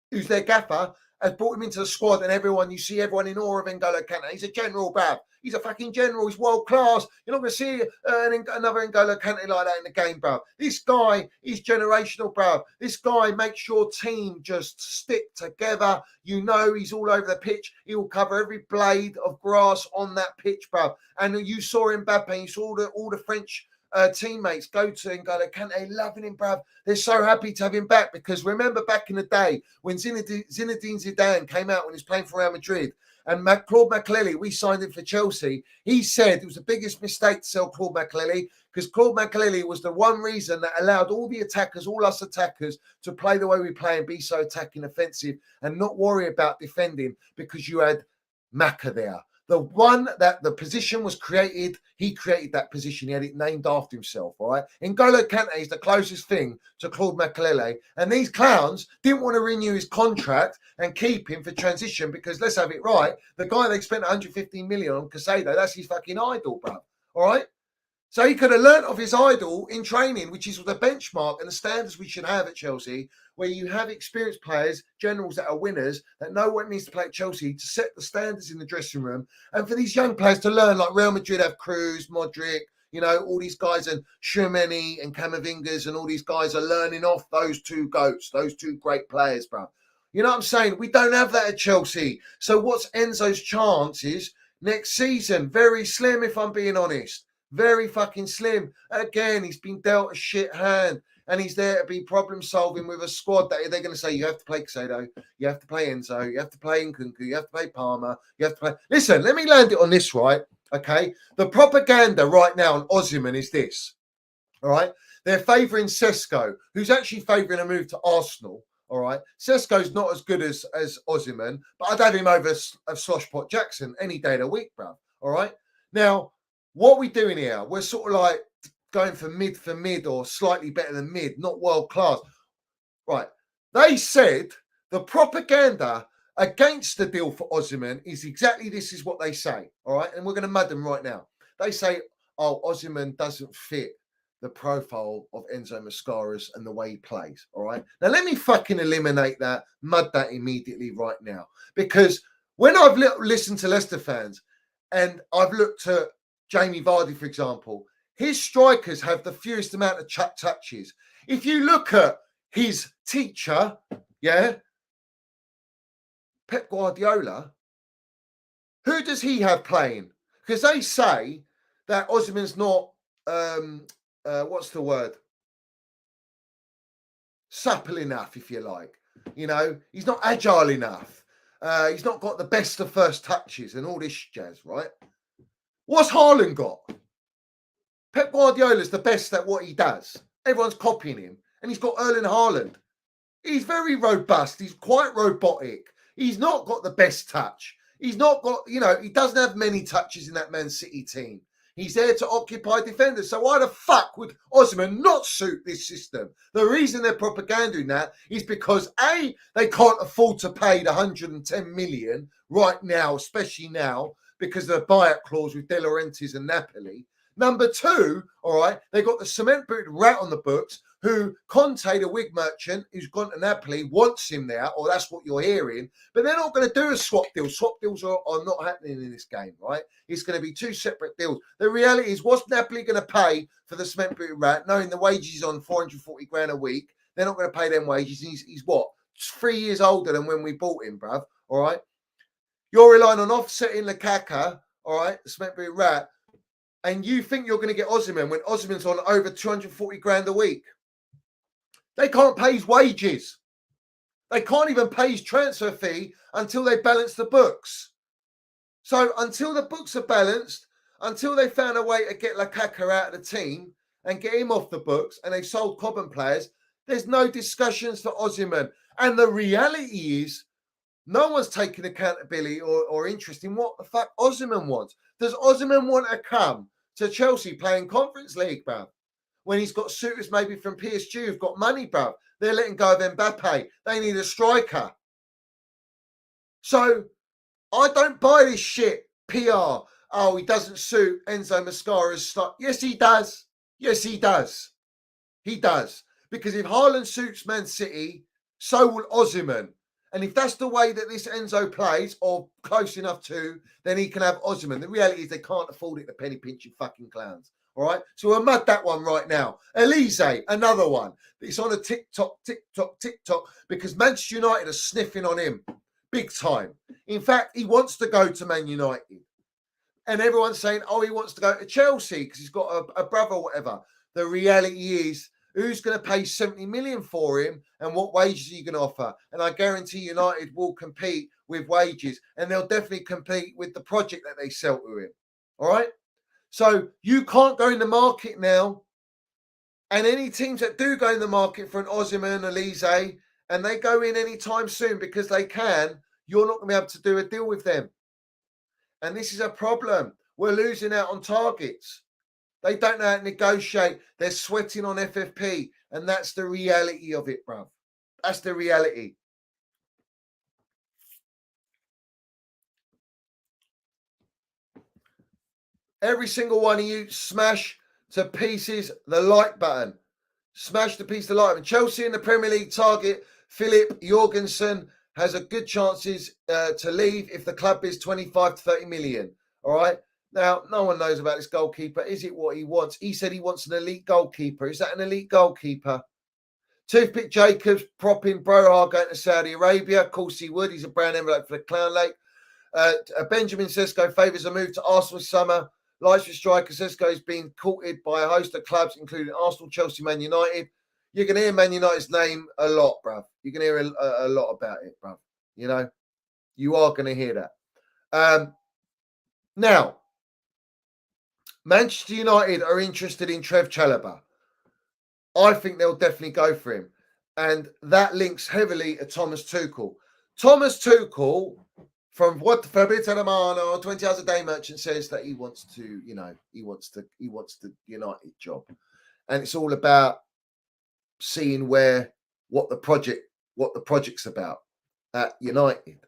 who's their gaffer, has brought him into the squad, and you see everyone in awe of N'Golo Kante. He's a general, bruv. He's a fucking general. He's world class. You're not going to see another N'Golo Kante like that in the game, bruv. This guy is generational, bruv. This guy makes your team just stick together. You know he's all over the pitch. He will cover every blade of grass on that pitch, bruv. And you saw Mbappe, you saw all the French teammates go to N'Golo Kante, loving him, bruv. They're so happy to have him back because remember back in the day when Zinedine Zidane came out when he was playing for Real Madrid and Claude Makélélé, we signed him for Chelsea. He said it was the biggest mistake to sell Claude Makélélé because Claude Makélélé was the one reason that allowed all the attackers, all us attackers, to play the way we play and be so attacking offensive and not worry about defending because you had Maka there. The one that the position was created, he created that position. He had it named after himself, all right? N'Golo Kante is the closest thing to Claude Makélélé. And these clowns didn't want to renew his contract and keep him for transition because, let's have it right, the guy they spent 115 million on, Casado, that's his fucking idol, bro, all right? So he could have learnt of his idol in training, which is the benchmark and the standards we should have at Chelsea, where you have experienced players, generals that are winners, that know what it means to play at Chelsea, to set the standards in the dressing room, and for these young players to learn, like Real Madrid have Cruz, Modric, you know, all these guys, and Tchouaméni and Camavingas, and all these guys are learning off those two goats, those two great players, bro. You know what I'm saying? We don't have that at Chelsea. So what's Enzo's chances next season? Very slim, if I'm being honest. Very fucking slim. Again, he's been dealt a shit hand. And he's there to be problem solving with a squad that they're going to say, you have to play Casado, you have to play Enzo, you have to play Nkunku, you have to play Palmer, you have to play. Listen, let me land it on this, right? Okay. The propaganda right now on Osimhen is this. All right. They're favouring Sesko, who's actually favouring a move to Arsenal. All right. Sesko's not as good as Osimhen, but I'd have him over Sloshpot Jackson any day of the week, bro. All right. Now, what are we doing here? We're sort of like going for mid or slightly better than mid, not world class. Right. They said the propaganda against the deal for Osimhen is exactly this is what they say. All right. And we're going to mud them right now. They say, oh, Osimhen doesn't fit the profile of Enzo Mascaras and the way he plays. All right. Now, let me fucking eliminate that, mud that immediately right now. Because when I've listened to Leicester fans and I've looked at Jamie Vardy, for example, his strikers have the fewest amount of touches. If you look at his teacher, yeah, Pep Guardiola, who does he have playing? Because they say that Osimhen's not, what's the word? Supple enough, if you like. You know, he's not agile enough. He's not got the best of first touches and all this jazz, right? What's Haaland got? Pep Guardiola's the best at what he does. Everyone's copying him. And he's got Erling Haaland. He's very robust. He's quite robotic. He's not got the best touch. He's not got, you know, he doesn't have many touches in that Man City team. He's there to occupy defenders. So why the fuck would Osimhen not suit this system? The reason they're propaganding that is because, A, they can't afford to pay the 110 million right now, especially now, because of the buyout clause with De Laurentiis and Napoli. Number two, all right, they got the cement booted rat on the books who Conte, the wig merchant, who's gone to Napoli, wants him there, or that's what you're hearing, but they're not going to do a swap deal. Swap deals are not happening in this game, right? It's going to be two separate deals. The reality is, what's Napoli going to pay for the cement booted rat, knowing the wages is on 440 grand a week? They're not going to pay them wages. He's what? 3 years older than when we bought him, bruv, all right? You're relying on offsetting Lukaku, all right, the cement booted rat, and you think you're going to get Osimhen when Osimhen's on over 240 grand a week. They can't pay his wages. They can't even pay his transfer fee until they balance the books. So until the books are balanced, until they found a way to get Lukaku out of the team and get him off the books, and they've sold Cobham players, there's no discussions for Osimhen. And the reality is, no one's taking accountability or interest in what the fuck Osimhen wants. Does Osimhen want to come to Chelsea playing Conference League, bruv? When he's got suitors maybe from PSG who've got money, bruv. They're letting go of Mbappe. They need a striker. So I don't buy this shit. PR. Oh, he doesn't suit Enzo Mascara's style. Yes, he does. Yes, he does. He does. Because if Haaland suits Man City, so will Osimhen. And if that's the way that this Enzo plays, or close enough to, then he can have Osimhen. The reality is they can't afford it, the penny pinching fucking clowns. All right? So we'll mud that one right now. Elise, another one. It's on a TikTok, because Manchester United are sniffing on him big time. In fact, he wants to go to Man United. And everyone's saying, oh, he wants to go to Chelsea because he's got a brother or whatever. The reality is, who's going to pay 70 million for him and what wages are you going to offer? And I guarantee United will compete with wages, and they'll definitely compete with the project that they sell to him. All right? So you can't go in the market now. And any teams that do go in the market for an Osimhen, Elise, and they go in anytime soon because they can, you're not going to be able to do a deal with them. And this is a problem. We're losing out on targets. They don't know how to negotiate. They're sweating on FFP. And that's the reality of it, bruv. That's the reality. Every single one of you, smash to pieces the like button. Smash to pieces the like button. Chelsea in the Premier League target, Philip Jorgensen, has a good chances to leave if the club is 25 to 30 million. All right? Now, no one knows about this goalkeeper. Is it what he wants? He said he wants an elite goalkeeper. Is that an elite goalkeeper? Toothpick Jacobs propping Broha going to Saudi Arabia. Of course he would. He's a brown envelope for the Clown Lake. Benjamin Sesko favours a move to Arsenal this summer. Lights for striker Sesko is being courted by a host of clubs, including Arsenal, Chelsea, Man United. You're going to hear Man United's name a lot, bruv. You're going to hear a lot about it, bruv. You know, you are going to hear that. Now, Manchester United are interested in Trev Chalobah. I think they'll definitely go for him. And that links heavily to Thomas Tuchel. Thomas Tuchel, from what Fabrizio Romano, 20 hours a day merchant, says that he wants to, he wants the United job. And it's all about seeing what the project's about at United.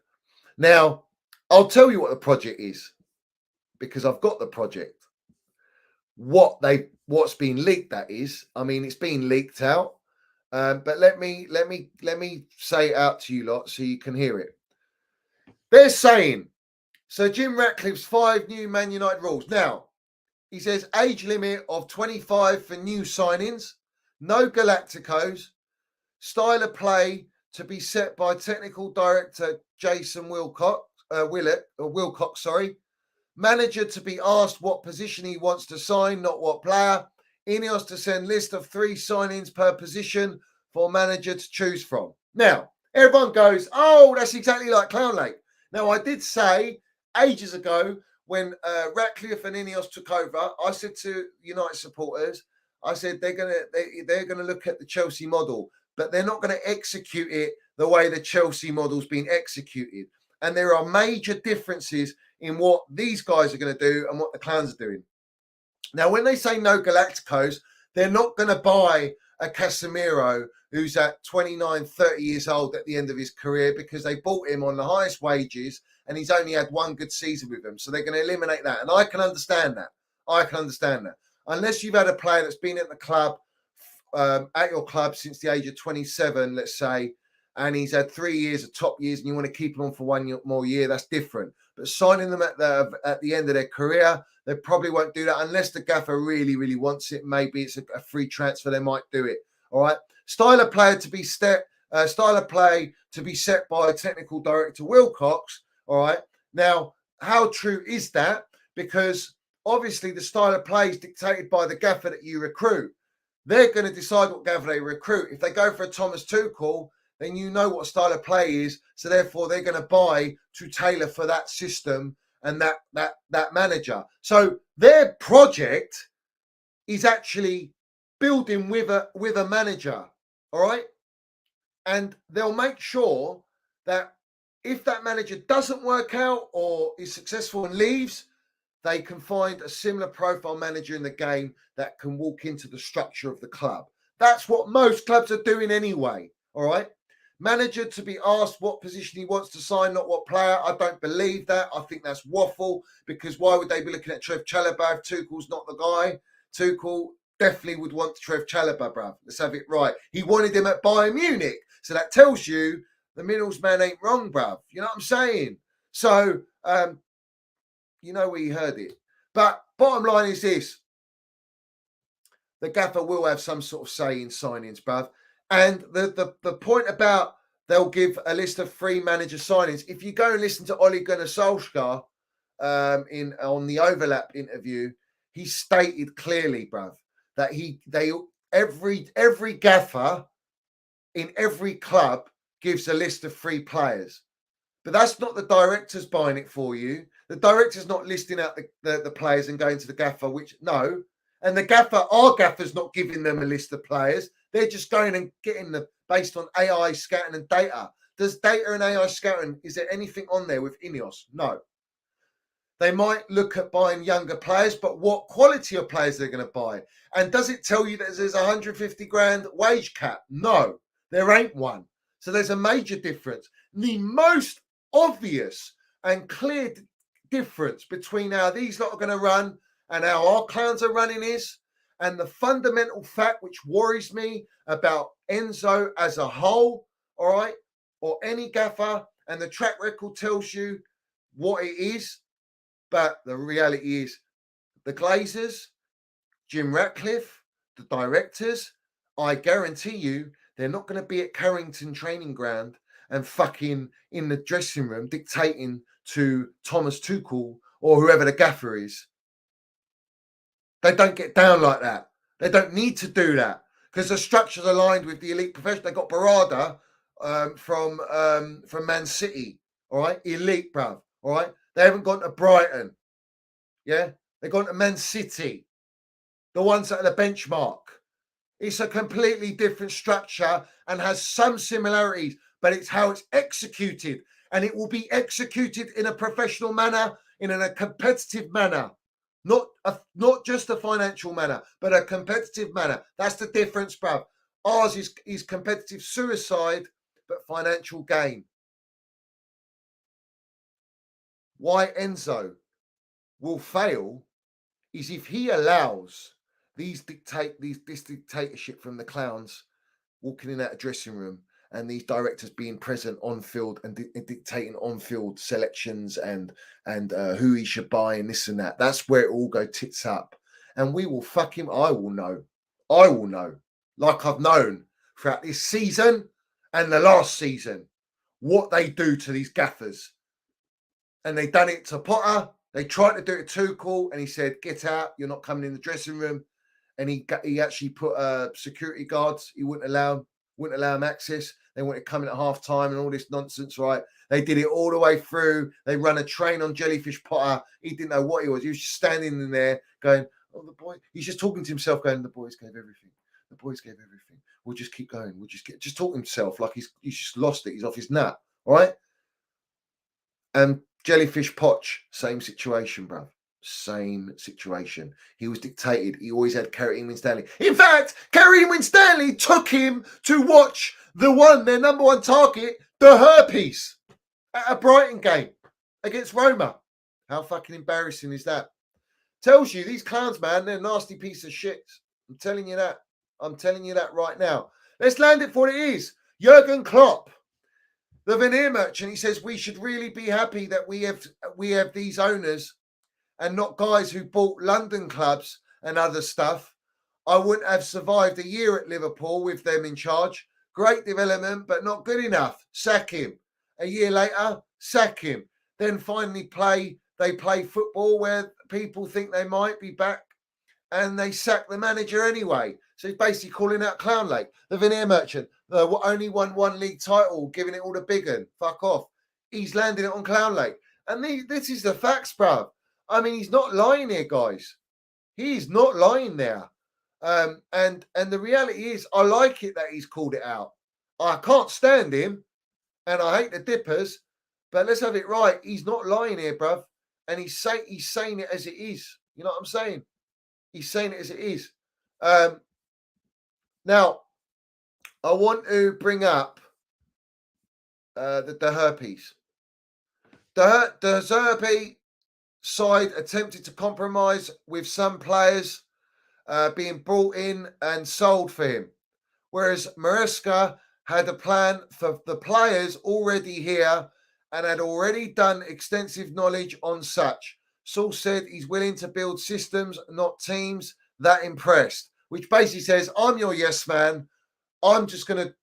Now, I'll tell you what the project is, because I've got the project. What's been leaked, that is. I mean, it's been leaked out. But let me say it out to you lot so you can hear it. They're saying, so Jim Ratcliffe's 5 new Man United rules. Now, he says age limit of 25 for new signings, no Galacticos, style of play to be set by technical director Jason Wilcox, manager to be asked what position he wants to sign, not what player. Ineos to send list of 3 signings per position for manager to choose from. Now, everyone goes, oh, that's exactly like Clown Lake. Now, I did say ages ago when Ratcliffe and Ineos took over, I said to United supporters, I said they're gonna look at the Chelsea model, but they're not going to execute it the way the Chelsea model's been executed. And there are major differences in what these guys are going to do and what the Clowns are doing. Now, when they say no Galacticos, they're not going to buy a Casemiro who's at 29, 30 years old at the end of his career, because they bought him on the highest wages and he's only had 1 good season with them. So they're going to eliminate that. And I can understand that. Unless you've had a player that's been at the club at your club since the age of 27, let's say, and he's had 3 years of top years, and you want to keep him on for one more year, that's different. But signing them at the end of their career, they probably won't do that unless the gaffer really, really wants it. Maybe it's a free transfer. They might do it. All right. Style of play to be set by technical director Wilcox. All right. Now, how true is that? Because obviously the style of play is dictated by the gaffer that you recruit. They're going to decide what gaffer they recruit. If they go for a Thomas Tuchel, then you know what style of play is. So therefore, they're going to buy to tailor for that system and that manager. So their project is actually building with a manager. All right. And they'll make sure that if that manager doesn't work out or is successful and leaves, they can find a similar profile manager in the game that can walk into the structure of the club. That's what most clubs are doing anyway. All right. Manager to be asked what position he wants to sign, not what player. I don't believe that. I think that's waffle, because why would they be looking at Trev Chalobah if Tuchel's not the guy? Tuchel definitely would want Trev Chalobah, bruv. Let's have it right. He wanted him at Bayern Munich. So that tells you the Minerals man ain't wrong, bruv. You know what I'm saying? So, you know where you heard it. But bottom line is this. The gaffer will have some sort of say in signings, bruv. And the point about they'll give a list of free manager signings. If you go and listen to Ole Gunnar Solskjaer on the overlap interview, he stated clearly, bruv, that every gaffer in every club gives a list of free players. But that's not the directors buying it for you. The director's not listing out the players and going to the gaffer, no. And our gaffer's not giving them a list of players. They're just going and getting them based on AI scouting and data. Does data and AI scouting, is there anything on there with Ineos? No. They might look at buying younger players, but what quality of players they're going to buy? And does it tell you that there's 150 grand wage cap? No, there ain't one. So there's a major difference. The most obvious and clear difference between how these lot are going to run and how our clowns are running is, and the fundamental fact which worries me about Enzo as a whole, all right, or any gaffer, and the track record tells you what it is, but the reality is the Glazers, Jim Ratcliffe, the directors, I guarantee you they're not going to be at Carrington training ground and fucking in the dressing room dictating to Thomas Tuchel or whoever the gaffer is. They don't get down like that. They don't need to do that because the structure's aligned with the elite professional. They got Barada from Man City, all right? Elite, bruv, all right? They haven't gone to Brighton, yeah? They've gone to Man City, the ones that are the benchmark. It's a completely different structure and has some similarities, but it's how it's executed. And it will be executed in a professional manner, in a competitive manner. Not just a financial manner, but a competitive manner. That's the difference, bruv. Ours is competitive suicide, but financial gain. Why Enzo will fail is if he allows this dictatorship from the clowns walking in that dressing room and these directors being present on field and dictating on field selections and who he should buy and this and that. That's where it all go tits up. And we will fuck him. I will know. Like I've known throughout this season and the last season, what they do to these gaffers. And they done it to Potter. They tried to do it to Tuchel and he said, get out. You're not coming in the dressing room. And he actually put security guards. He wouldn't allow him access. They wanted to come in at half time and all this nonsense, right? They did it all the way through. They run a train on Jellyfish Potter. He didn't know what he was. He was just standing in there going, oh, the boy. He's just talking to himself going, the boys gave everything. The boys gave everything. We'll just keep going. We'll just talking to himself like he's just lost it. He's off his nut, all right? And Jellyfish Poch, same situation, bruv. Same situation. He was dictated. He always had Kerry Winstanley. In fact, Kerry Winstanley took him to watch their number one target, the herpes, at a Brighton game against Roma. How fucking embarrassing is that? Tells you these clowns, man, they're a nasty piece of shit. I'm telling you that. I'm telling you that right now. Let's land it for what it is. Jurgen Klopp, the veneer merchant, he says we should really be happy that we have these owners and not guys who bought London clubs and other stuff. I wouldn't have survived a year at Liverpool with them in charge. Great development, but not good enough. Sack him. A year later, sack him. Then finally they play football where people think they might be back, and they sack the manager anyway. So he's basically calling out Clown Lake, the veneer merchant, only won one league title, giving it all to big un. Fuck off. He's landing it on Clown Lake. And this is the facts, bruv. I mean, he's not lying here, guys. He's not lying there. And the reality is, I like it that he's called it out. I can't stand him, and I hate the dippers, but let's have it right. He's not lying here, bruv. And he's saying it as it is. You know what I'm saying? He's saying it as it is. Now, I want to bring up the herpes. The Zerbi side attempted to compromise with some players being brought in and sold for him, whereas Maresca had a plan for the players already here and had already done extensive knowledge on such. Saul said he's willing to build systems, not teams. That impressed, which basically says, I'm your yes man. I'm just going to,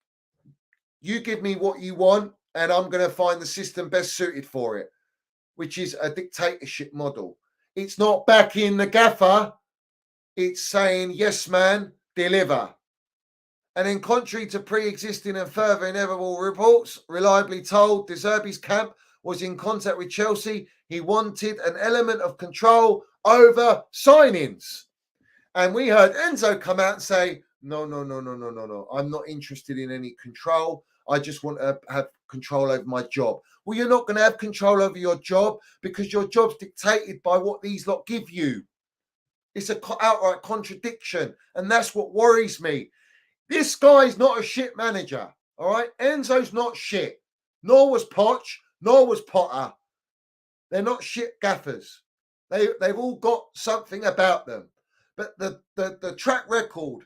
you give me what you want, and I'm going to find the system best suited for it, which is a dictatorship model. It's not backing the gaffer. It's saying, yes, man, deliver. And then, contrary to pre-existing and further inevitable reports, reliably told, De Zerbi's camp was in contact with Chelsea. He wanted an element of control over signings. And we heard Enzo come out and say, no. I'm not interested in any control. I just want to have control over my job. Well, you're not going to have control over your job because your job's dictated by what these lot give you. It's an outright contradiction. And that's what worries me. This guy's not a shit manager. All right. Enzo's not shit. Nor was Poch, nor was Potter. They're not shit gaffers. They've all got something about them. But the track record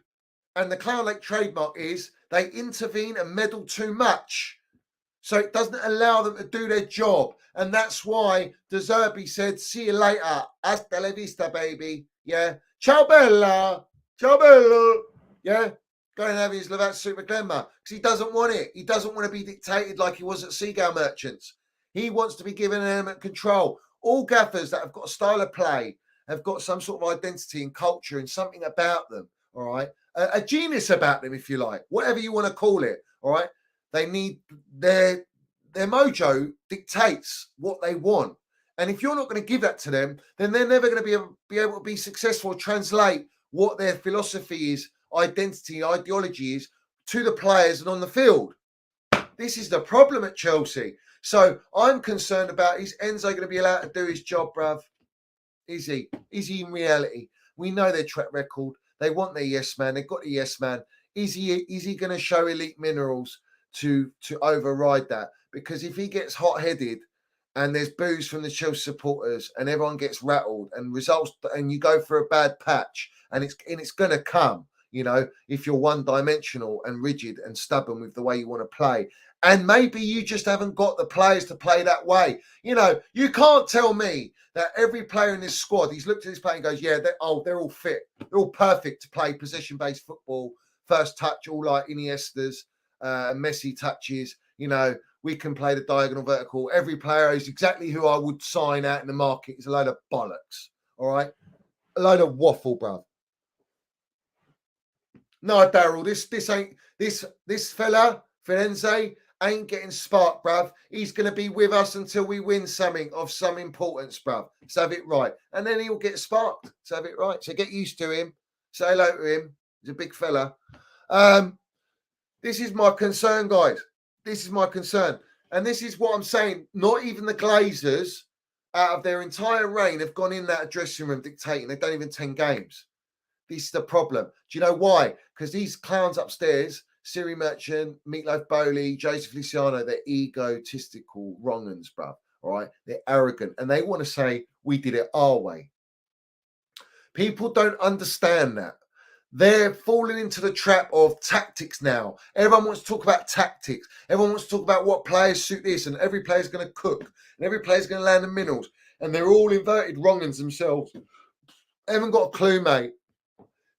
and the Clown Lake trademark is they intervene and meddle too much. So it doesn't allow them to do their job. And that's why De Zerbi said, see you later. Hasta la vista, baby. Yeah. Ciao, bella. Ciao, bella. Yeah. Go and have his Lovat Super Glenma. Because he doesn't want it. He doesn't want to be dictated like he was at Seagull Merchants. He wants to be given an element of control. All gaffers that have got a style of play have got some sort of identity and culture and something about them. All right. A genius about them, if you like. Whatever you want to call it. All right. They need their mojo dictates what they want. And if you're not going to give that to them, then they're never going to be able to be successful, translate what their philosophy is, identity, ideology is to the players and on the field. This is the problem at Chelsea. So I'm concerned about, is Enzo going to be allowed to do his job, bruv? Is he? Is he in reality? We know their track record. They want their yes man. They've got the yes man. Is he going to show elite minerals to override that? Because if he gets hot-headed and there's boos from the Chelsea supporters and everyone gets rattled and results, and you go for a bad patch, and it's going to come, you know, if you're one-dimensional and rigid and stubborn with the way you want to play. And maybe you just haven't got the players to play that way. You know, you can't tell me that every player in this squad, he's looked at this player and goes, yeah, they're all fit. They're all perfect to play possession-based football, first touch, all like Iniesta's, Messi touches. You know, we can play the diagonal vertical. Every player is exactly who I would sign out in the market. It's a load of bollocks. All right? A load of waffle, bruv. No, Daryl, this fella, Firenze, ain't getting sparked, bruv. He's going to be with us until we win something of some importance, bruv. So have it right. And then he'll get sparked. So have it right. So get used to him. Say hello to him. He's a big fella. This is my concern, guys. This is my concern. And this is what I'm saying. Not even the Glazers, out of their entire reign, have gone in that dressing room dictating. They've done even 10 games. This is the problem. Do you know why? Because these clowns upstairs, Siri Merchant, Meatloaf Bowley, Joseph Luciano, they're egotistical wrong-uns, bruv. All right? They're arrogant. And they want to say, we did it our way. People don't understand that. they're falling into the trap of tactics now. Everyone wants to talk about tactics. Everyone wants to talk about what players suit this, and every player's going to cook, and every player's going to land the minerals, and they're all inverted wrongins themselves. They haven't got a clue, mate.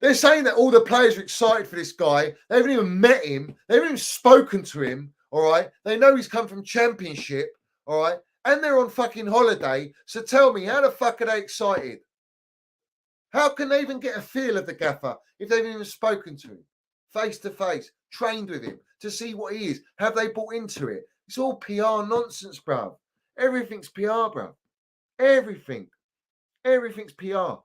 They're saying that all the players are excited for this guy. They haven't even met him. They haven't even spoken to him, all right? They know he's come from Championship, all right? And they're on fucking holiday. So tell me, how the fuck are they excited? How can they even get a feel of the gaffer if they've even spoken to him face to face, trained with him to see what he is? Have they bought into it? It's all PR nonsense, bruv. Everything's PR, bruv. Everything. Everything's PR.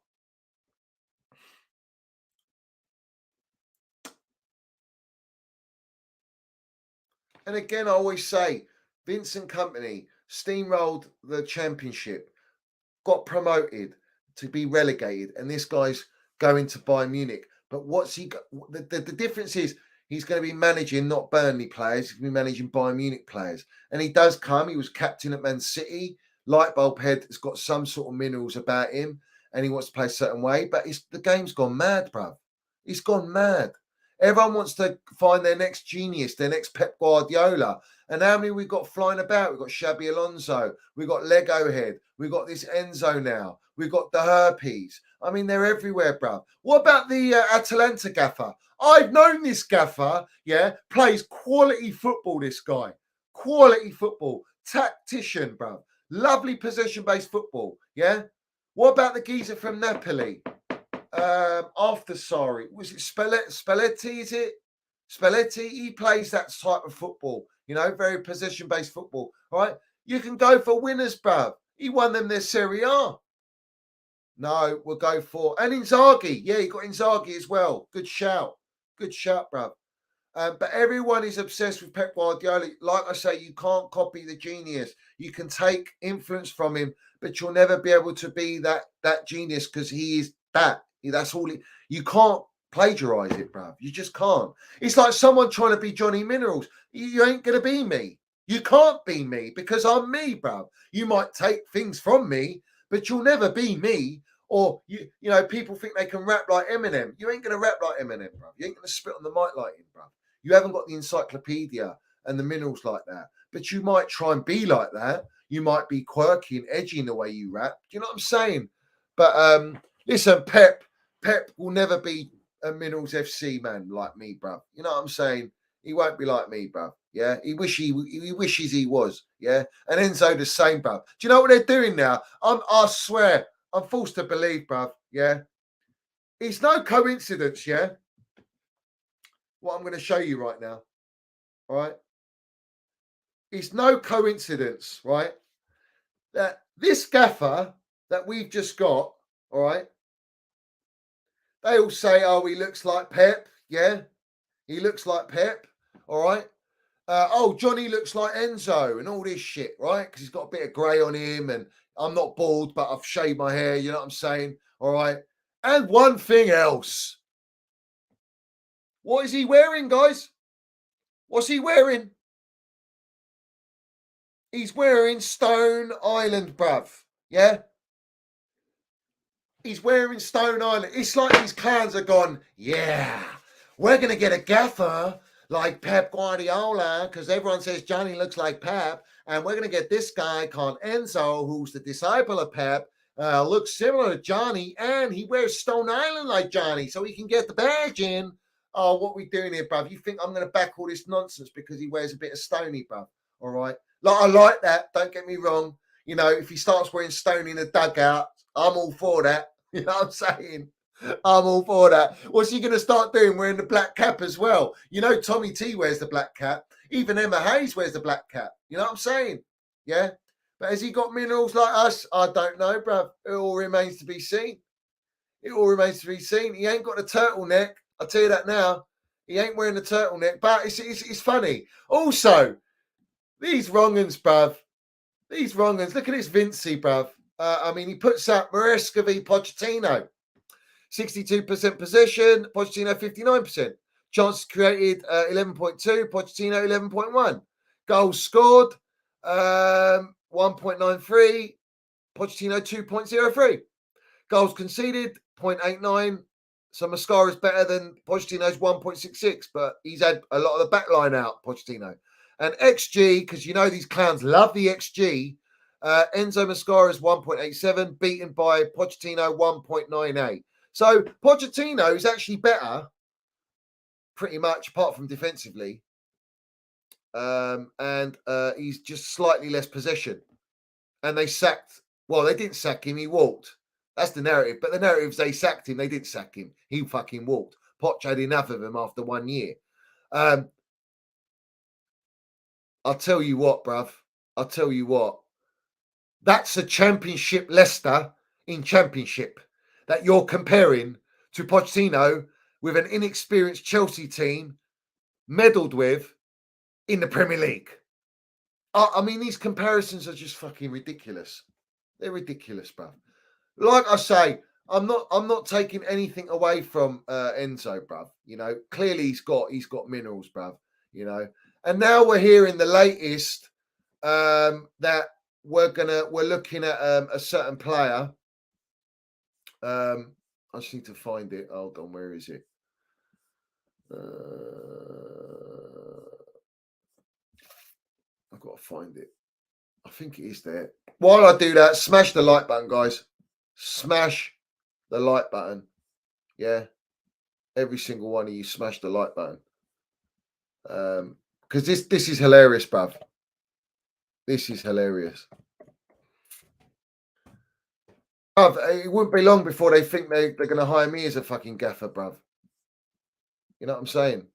And again, I always say, Vincent Company steamrolled the Championship, got promoted to be relegated, and this guy's going to Bayern Munich. But what's he? The difference is he's going to be managing not Burnley players, he's going to be managing Bayern Munich players. And he does come. He was captain at Man City. Lightbulb head has got some sort of minerals about him, and he wants to play a certain way. But the game's gone mad, bruv. It's gone mad. Everyone wants to find their next genius, their next Pep Guardiola. And how many we got flying about? We've got Xabi Alonso. We've got Lego Head. We've got this Enzo now. We've got the herpes. I mean, they're everywhere, bruv. What about the Atalanta gaffer? I've known this gaffer, yeah, plays quality football, this guy. Quality football. Tactician, bruv. Lovely possession-based football, yeah? What about the geezer from Napoli? After Sarri, was it Spalletti? Is it Spalletti? He plays that type of football, you know, very possession-based football. Right? You can go for winners, bruv. He won them their Serie A. No, we'll go for and Inzaghi. Yeah, you got Inzaghi as well. Good shout, bruv. But everyone is obsessed with Pep Guardiola. Like I say, you can't copy the genius. You can take influence from him, but you'll never be able to be that genius because he is that. That's all. You can't plagiarize it, bruv. You just can't. It's like someone trying to be Johnny Minerals. You ain't going to be me. You can't be me because I'm me, bruv. You might take things from me, but you'll never be me. Or, you know, people think they can rap like Eminem. You ain't going to rap like Eminem, bruv. You ain't going to spit on the mic like him, bruv. You haven't got the encyclopedia and the minerals like that. But you might try and be like that. You might be quirky and edgy in the way you rap. Do you know what I'm saying? But listen, Pep will never be a Minerals FC man like me, bruv. You know what I'm saying? He won't be like me, bruv. Yeah, he wishes he was. Yeah, and Enzo the same, bruv. Do you know what they're doing now? I swear, I'm forced to believe, bruv. Yeah, it's no coincidence. Yeah, what I'm going to show you right now. All right, it's no coincidence, right, that this gaffer that we've just got, all right. They all say, oh, he looks like Pep. Yeah, he looks like Pep. All right. Oh, Johnny looks like Enzo and all this shit, right? Because he's got a bit of grey on him and I'm not bald, but I've shaved my hair. You know what I'm saying? All right. And one thing else. What is he wearing, guys? What's he wearing? He's wearing Stone Island, bruv. Yeah? He's wearing Stone Island. It's like these clans are gone, yeah, we're going to get a gaffer like Pep Guardiola because everyone says Johnny looks like Pep. And we're going to get this guy called Enzo, who's the disciple of Pep, looks similar to Johnny, and he wears Stone Island like Johnny, so he can get the badge in. Oh, what we doing here, bruv? You think I'm going to back all this nonsense because he wears a bit of Stony, bruv? All right. Like, I like that. Don't get me wrong. You know, if he starts wearing Stone in the dugout, I'm all for that. You know what I'm saying? I'm all for that. What's he going to start doing? Wearing the black cap as well. You know, Tommy T wears the black cap. Even Emma Hayes wears the black cap. You know what I'm saying? Yeah. But has he got minerals like us? I don't know, bruv. It all remains to be seen. It all remains to be seen. He ain't got the turtleneck. I'll tell you that now. He ain't wearing the turtleneck. But it's funny. Also, these wrong'uns, bruv. These wrong'uns. Look at this Vincey, bruv. I mean, he puts up Maresca v Pochettino. 62% possession, Pochettino 59%. Chances created 11.2, Pochettino 11.1. Goals scored 1.93, Pochettino 2.03. Goals conceded 0.89, So Mascara's better than Pochettino's 1.66, but he's had a lot of the back line out, Pochettino. And XG, because you know these clowns love the XG, Enzo Mascara's 1.87, beaten by Pochettino 1.98. So Pochettino is actually better, pretty much, apart from defensively. And he's just slightly less possession. And they didn't sack him, he walked. That's the narrative. But the narrative is they sacked him, they didn't sack him. He fucking walked. Poch had enough of him after 1 year. I'll tell you what, bruv. I'll tell you what. That's a championship Leicester in championship that you're comparing to Pochettino with an inexperienced Chelsea team meddled with in the Premier League. I mean, these comparisons are just fucking ridiculous. They're ridiculous, bruv. Like I say, I'm not taking anything away from Enzo, bruv. You know, clearly he's got minerals, bruv. You know, and now we're hearing the latest that we're looking at a certain player. I just need to find it. Hold on, where is it? I've got to find it. I think it is there. While I do that, smash the like button, guys. Smash the like button. Yeah. Every single one of you smash the like button. Because this is hilarious, bruv. This is hilarious. Bruv, it wouldn't be long before they think they're going to hire me as a fucking gaffer, bruv. You know what I'm saying?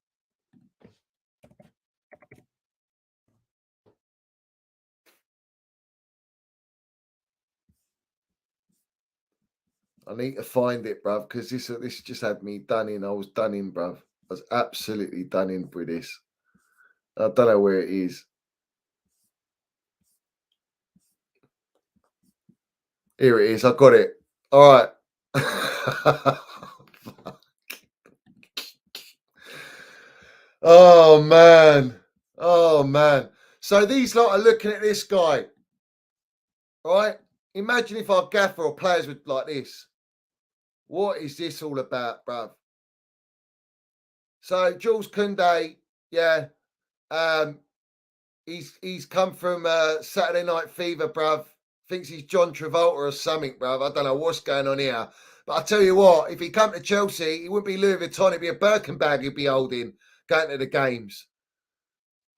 I need to find it, bruv, because this just had me done in. I was done in, bruv. I was absolutely done in with this. I don't know where it is. Here it is. I got it. All right. Oh, man. Oh, man. So these lot are looking at this guy. Right? Imagine if our gaffer or players were like this. What is this all about, bruv? So Jules Koundé, yeah. He's come from Saturday Night Fever, bruv. Thinks he's John Travolta or something, bruv. I don't know what's going on here. But I tell you what, if he come to Chelsea, he wouldn't be Louis Vuitton. It'd be a Birkin bag he'd be holding going to the games.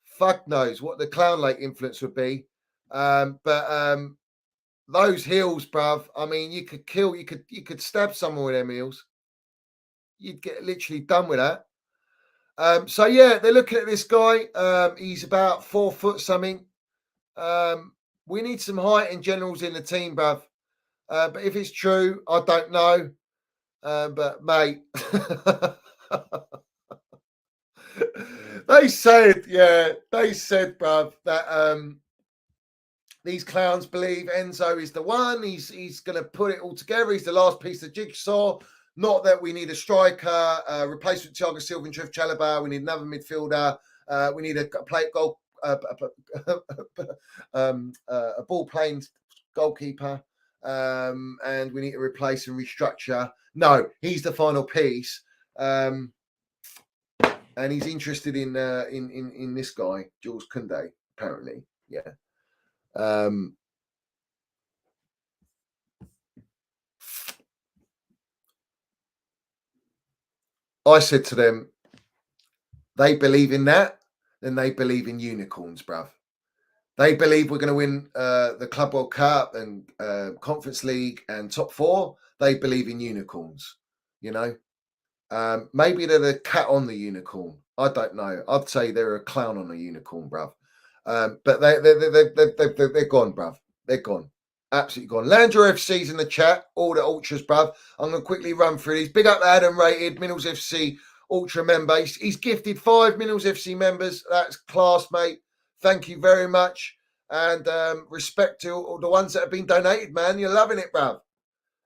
Fuck knows what the Clown Lake influence would be. But those heels, bruv. I mean, you could stab someone with them heels. You'd get literally done with that. So yeah, they're looking at this guy. He's about 4 foot something. We need some height and generals in the team, bruv. But if it's true, I don't know. But mate, they said, bruv, that these clowns believe Enzo is the one. He's going to put it all together. He's the last piece of jigsaw. Not that we need a striker, replacement Thiago Silva and Trev Chalobah. We need another midfielder. We need a ball playing goalkeeper, and we need to replace and restructure. No, he's the final piece, and he's interested in this guy, Jules Koundé, apparently. Yeah. I said to them, they believe in that, then they believe in unicorns, bruv. They believe we're going to win the Club World Cup and Conference League and top 4. They believe in unicorns, you know. Maybe they're the cat on the unicorn. I don't know. I'd say they're a clown on a unicorn, bruv. But they're gone, bruv. They're gone. Absolutely gone. MineralsFC's in the chat. All the ultras, bruv. I'm going to quickly run through these. Big up Adam Rated, MineralsFC ultra member. He's gifted 5 MineralsFC members. That's class, mate. Thank you very much. And respect to all the ones that have been donated, man. You're loving it, bruv.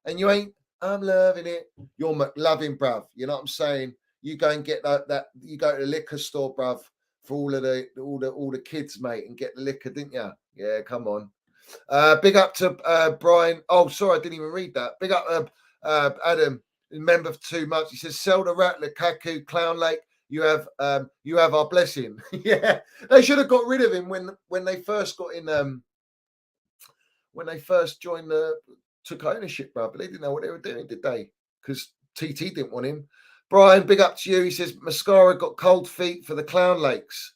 And you ain't, I'm loving it. You're loving, bruv. You know what I'm saying? You go and get that you go to the liquor store, bruv, for all the kids, mate, and get the liquor, didn't you? Yeah, come on. Big up to Brian. Oh, sorry, I didn't even read that. Big up Adam. member for 2 months. He says, sell the Rattler, Kaku, Clown Lake. You have our blessing. Yeah, they should have got rid of him when they first got in. When they first took ownership, bro. But they didn't know what they were doing, did they? Because TT didn't want him. Brian, big up to you. He says Mascara got cold feet for the Clown Lakes.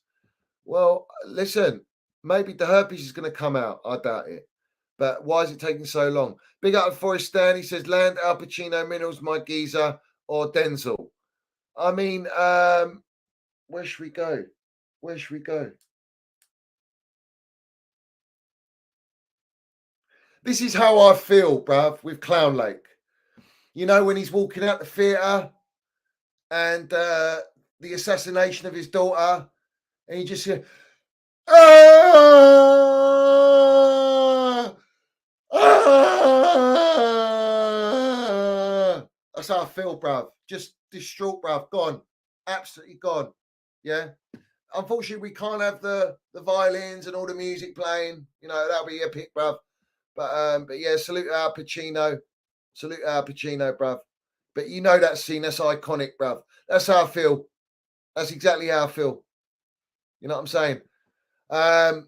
Well, listen, maybe the herpes is going to come out. I doubt it. But why is it taking so long? Big up to Pornstein. He says, land Al Pacino, Minerals, my geezer, or Denzel. I mean, where should we go? Where should we go? This is how I feel, bruv, with Clown Lake. You know, when he's walking out the theatre and the assassination of his daughter, and you just hear, ah! Ah! That's how I feel, bruv. Just distraught, bruv. Gone. Absolutely gone. Yeah. Unfortunately, we can't have the violins and all the music playing. You know, that'll be epic, bruv. But yeah, salute Al Pacino. Salute Al Pacino, bruv. But you know that scene, that's iconic, bruv. That's how I feel. That's exactly how I feel. You know what I'm saying?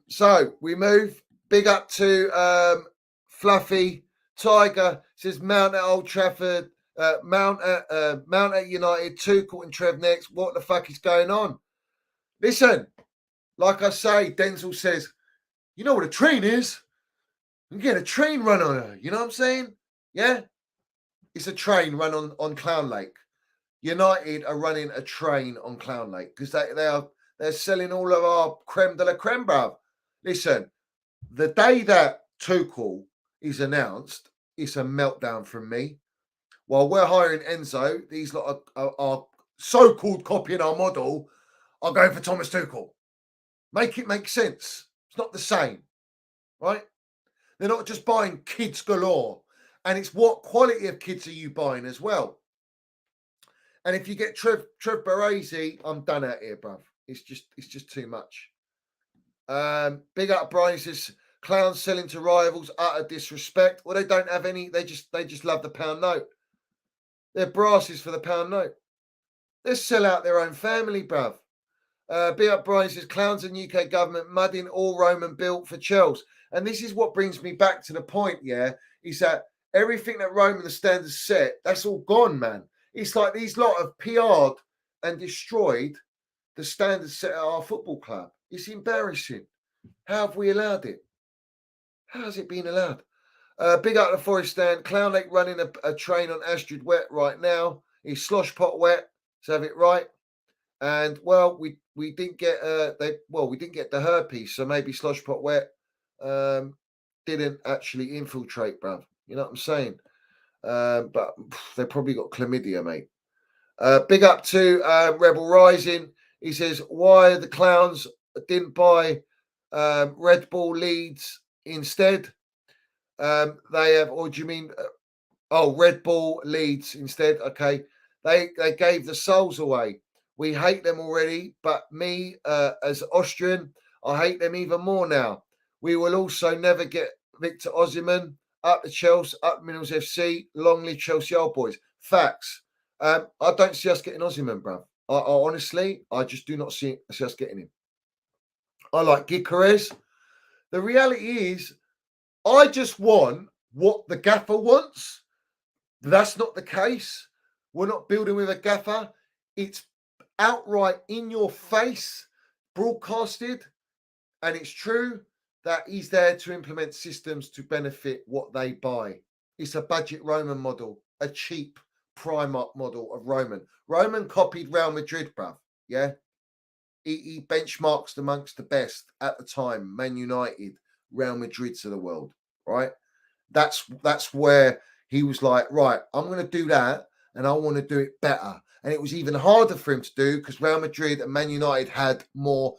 So we move. Big up to Fluffy Tiger. Says Mount at Old Trafford, Mount at United, Tuchel and Trev next. What the fuck is going on? Listen, like I say, Denzel says, you know what a train is? You get a train run on her. You know what I'm saying? Yeah? It's a train run on Clown Lake. United are running a train on Clown Lake because they're selling all of our creme de la creme, bruv. Listen, the day that Tuchel is announced, it's a meltdown from me. While we're hiring Enzo, these lot are so-called copying our model, are going for Thomas Tuchel. Make it make sense. It's not the same, right? They're not just buying kids galore. And it's what quality of kids are you buying as well? And if you get Trev Baresi, I'm done out here, bruv. It's just too much. Big up Brian. He says clowns selling to rivals, utter disrespect. Well, they don't have any. They just love the pound note. They're brasses for the pound note. They sell out their own family, bruv. Big up Brian. Says clowns and UK government mudding all Roman built for Chelsea. And this is what brings me back to the point. Yeah, is that everything that Roman the standards set, that's all gone, man. It's like these lot have PR'd and destroyed the standards set at our football club. It's embarrassing. How have we allowed it? How has it been allowed? Big up the Forest Stand. Clown Lake running a train on Astrid Wet right now. He's slosh pot wet. Let's have it right. And well, we didn't get we didn't get the herpes, so maybe slosh pot wet didn't actually infiltrate, bruv. You know what I'm saying? But they probably got chlamydia, mate. Big up to Rebel Rising. He says, why the clowns didn't buy Red Bull Leeds instead? They have, or do you mean, Red Bull Leeds instead? Okay. They gave the souls away. We hate them already, but me as Austrian, I hate them even more now. We will also never get Victor Osimhen. Up the Chelsea, up MineralsFC, long live Chelsea old boys. Facts. I don't see us getting Osimhen, bruv. I honestly, I just do not see us getting him. I like Gyökeres. The reality is, I just want what the gaffer wants. That's not the case. We're not building with a gaffer. It's outright in your face, broadcasted, and it's true that he's there to implement systems to benefit what they buy. It's a budget Roman model, a cheap Primark model of Roman. Roman copied Real Madrid, bruv. Yeah. He benchmarks amongst the best at the time, Man United, Real Madrids of the world, right? That's where he was like, right, I'm going to do that and I want to do it better. And it was even harder for him to do because Real Madrid and Man United had more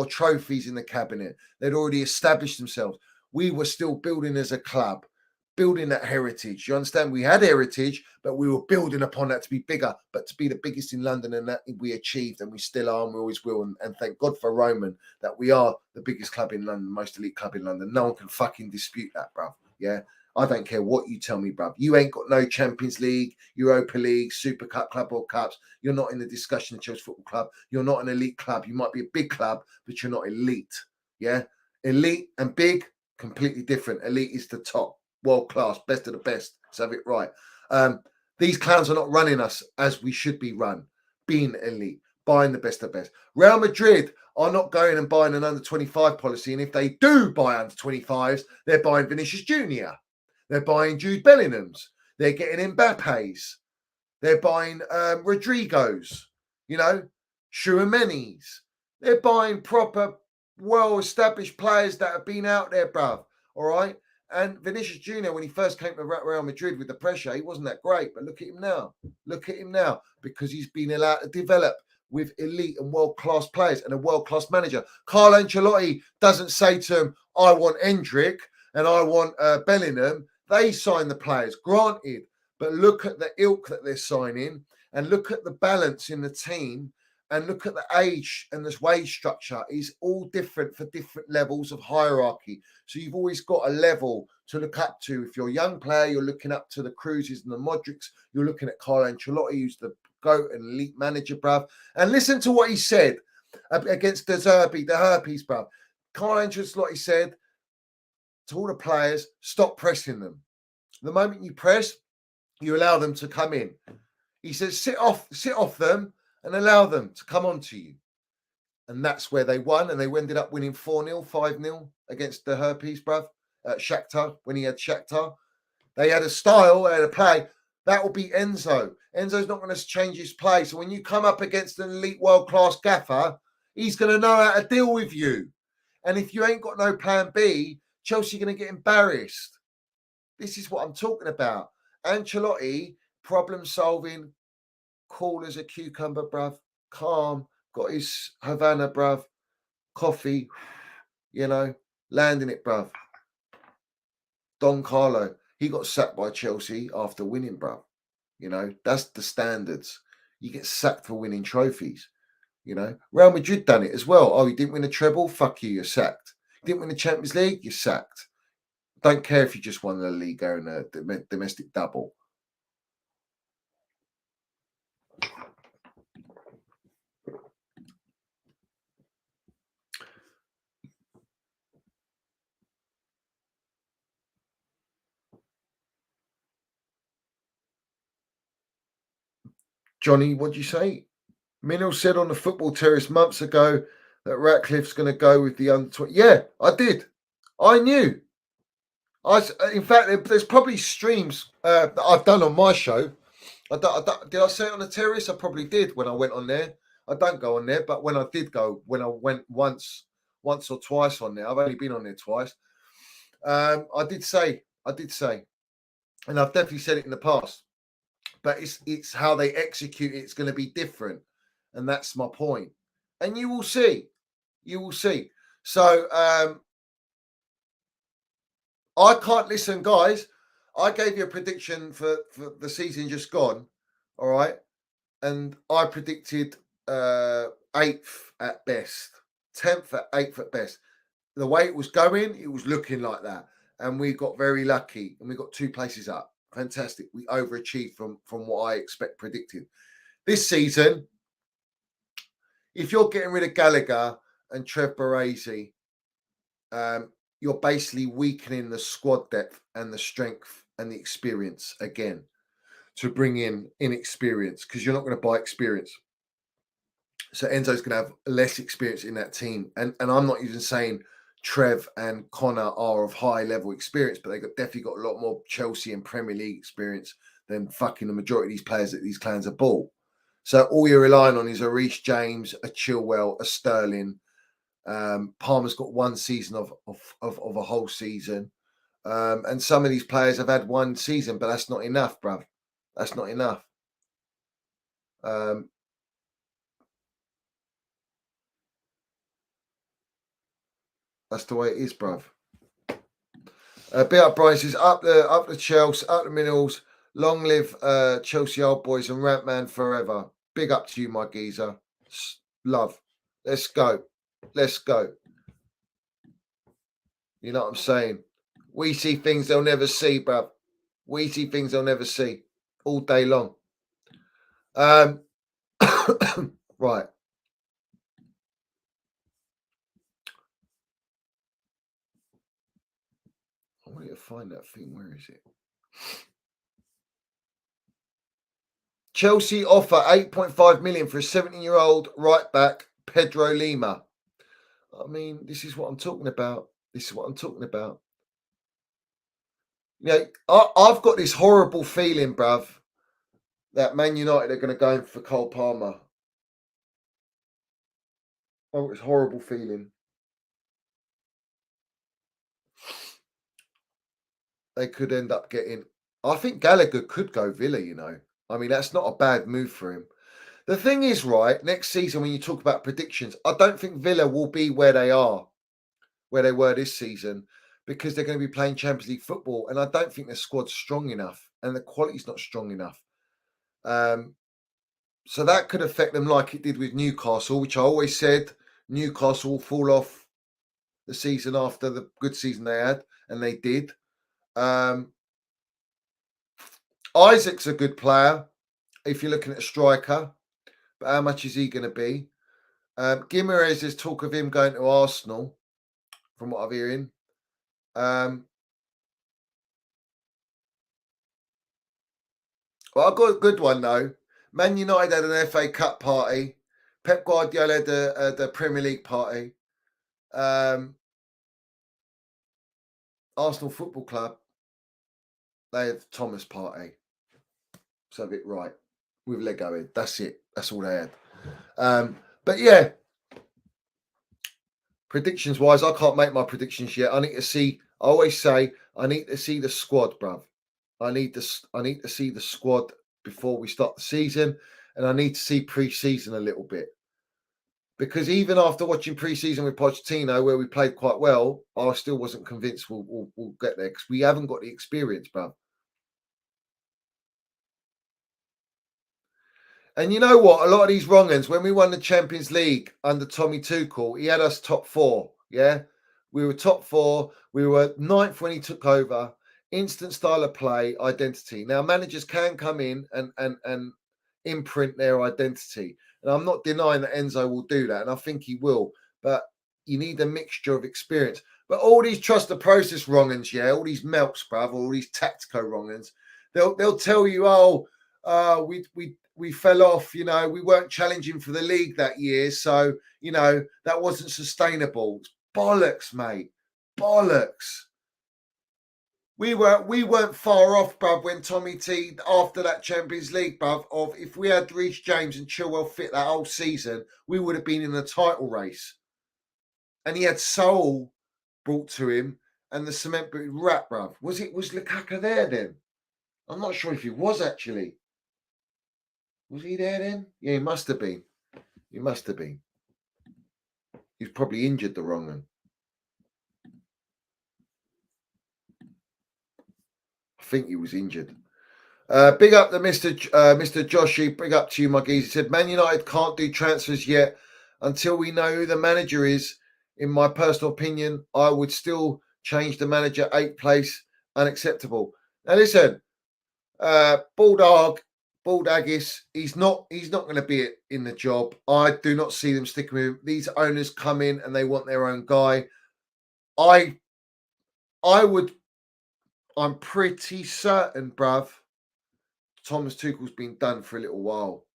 trophies in the cabinet. They'd already established themselves. We were still building as a club, building that heritage. You understand? We had heritage, but we were building upon that to be bigger, but to be the biggest in London, and that we achieved, and we still are, and we always will. And thank God for Roman that we are the biggest club in London, most elite club in London. No one can fucking dispute that, bro. Yeah. I don't care what you tell me, bruv. You ain't got no Champions League, Europa League, Super Cup, Club World Cups. You're not in the discussion of Chelsea Football Club. You're not an elite club. You might be a big club, but you're not elite. Yeah? Elite and big, completely different. Elite is the top, world class, best of the best. Let's have it right. These clowns are not running us as we should be run, being elite, buying the best of the best. Real Madrid are not going and buying an under 25 policy. And if they do buy under 25s, they're buying Vinicius Jr. They're buying Jude Bellingham's. They're getting Mbappe's. They're buying Rodrigo's, you know, Chouameni's. They're buying proper, well-established players that have been out there, bruv. All right? And Vinicius Jr., when he first came to Real Madrid with the pressure, he wasn't that great. But look at him now. Look at him now, because he's been allowed to develop with elite and world-class players and a world-class manager. Carlo Ancelotti doesn't say to him, I want Endrick and I want Bellingham. They sign the players, granted. But look at the ilk that they're signing and look at the balance in the team and look at the age and this wage structure is all different for different levels of hierarchy. So you've always got a level to look up to. If you're a young player, you're looking up to the Cruises and the Modrics. You're looking at Carlo Ancelotti, who's the GOAT and elite manager, bruv. And listen to what he said against the herpes, bruv. Carlo Ancelotti said to all the players, stop pressing them. The moment you press, you allow them to come in. He says, sit off them and allow them to come on to you. And that's where they won. And they ended up winning 4-0, 5-0 against the herpes, bruv. Shakhtar, when he had Shakhtar. They had a style, they had a play. That will be Enzo. Enzo's not going to change his play. So when you come up against an elite world-class gaffer, he's going to know how to deal with you. And if you ain't got no plan B, Chelsea are going to get embarrassed. This is what I'm talking about. Ancelotti, problem solving, cool as a cucumber, bruv, calm, got his Havana, bruv, coffee, you know, landing it, bruv. Don Carlo, he got sacked by Chelsea after winning, bruv. You know, that's the standards. You get sacked for winning trophies. You know, Real Madrid done it as well. Oh, you didn't win a treble? Fuck you, you're sacked. You didn't win the Champions League? You're sacked. Don't care if you just won the Liga and a domestic double. Johnny, what do you say? Mineral said on the football terrace months ago that Ratcliffe's going to go with the under 20. Yeah, I did. I knew. In fact, there's probably streams that I've done on my show. Did I say it on the terrace? I probably did when I went on there. I don't go on there, but when I did go, when I went once or twice on there, I've only been on there twice. I did say, and I've definitely said it in the past. But it's how they execute it. It's going to be different, and that's my point. And you will see. So I can't listen, guys. I gave you a prediction for the season just gone, all right? And I predicted 8th at best, 10th at 8th at best. The way it was going, it was looking like that. And we got very lucky, and we got 2 places up. Fantastic. We overachieved from what I predicted. This season, if you're getting rid of Gallagher and Trev Baresi, you're basically weakening the squad depth and the strength and the experience again to bring in inexperience, because you're not going to buy experience. So Enzo's going to have less experience in that team. And I'm not even saying Trev and Connor are of high level experience, but definitely got a lot more Chelsea and Premier League experience than fucking the majority of these players that these clans have bought. So all you're relying on is a Reece James, a Chilwell, a Sterling. Palmer's got 1 season of a whole season. And some of these players have had 1 season, but that's not enough, bruv. That's not enough. That's the way it is, bruv. Beat up Brian says, up the Chelsea, up the Minerals. Long live Chelsea old boys and Rampman forever. Big up to you, my geezer. Love. Let's go. You know what I'm saying? We see things they'll never see, bruv. We see things they'll never see all day long. Right. I want you to find that thing. Where is it? Chelsea offer 8.5 million for a 17-year-old right back, Pedro Lima. I mean, this is what I'm talking about. This is what I'm talking about. You know, I've got this horrible feeling, bruv, that Man United are going to go in for Cole Palmer. Oh, it's a horrible feeling. They could end up getting. I think Gallagher could go Villa, you know. I mean, that's not a bad move for him. The thing is, right, next season, when you talk about predictions, I don't think Villa will be where they are, where they were this season, because they're going to be playing Champions League football. And I don't think their squad's strong enough and the quality's not strong enough. So that could affect them like it did with Newcastle, which I always said Newcastle will fall off the season after the good season they had, and they did. Isaac's a good player if you're looking at a striker, but how much is he going to be? Guimaraes, there's talk of him going to Arsenal, from what I'm hearing. Well, I've got a good one though. Man United had an FA Cup party. Pep Guardiola had the Premier League party. Arsenal Football Club, they had Thomas party. So a bit right with Lego in. That's it. That's all they had. But yeah, predictions wise, I can't make my predictions yet. I need to see. I always say I need to see the squad, bruv. I need to see the squad before we start the season, and I need to see pre-season a little bit. Because even after watching pre-season with Pochettino, where we played quite well, I still wasn't convinced we'll get there because we haven't got the experience, bruv. And you know what? A lot of these wrong-uns, when we won the Champions League under Tommy Tuchel, he had us top four. Yeah, we were top four. We were ninth when he took over. Instant style of play, identity. Now managers can come in and imprint their identity, and I'm not denying that Enzo will do that, and I think he will. But you need a mixture of experience. But all these trust the process wrong-uns, yeah, all these Melks, bruv, all these Tactico wrong-uns, they'll tell you, oh, we fell off, you know, we weren't challenging for the league that year. So, you know, that wasn't sustainable. It's bollocks, mate. Bollocks. We weren't far off, bruv, when Tommy T, after that Champions League, bruv, of if we had Reece James and Chilwell fit that whole season, we would have been in the title race. And he had soul brought to him and the cement booted rat, bruv. Was Lukaku there then? I'm not sure if he was actually. Was he there then? Yeah, he must have been. He must have been. He's probably injured the wrong one. I think he was injured. Big up to Mr. Joshy. Big up to you, my geezer. He said, Man United can't do transfers yet until we know who the manager is. In my personal opinion, I would still change the manager 8th place. Unacceptable. Now listen, Baldaggis, he's not going to be in the job. I do not see them sticking with him. These owners come in and they want their own guy. I'm pretty certain, bruv, Thomas Tuchel's been done for a little while.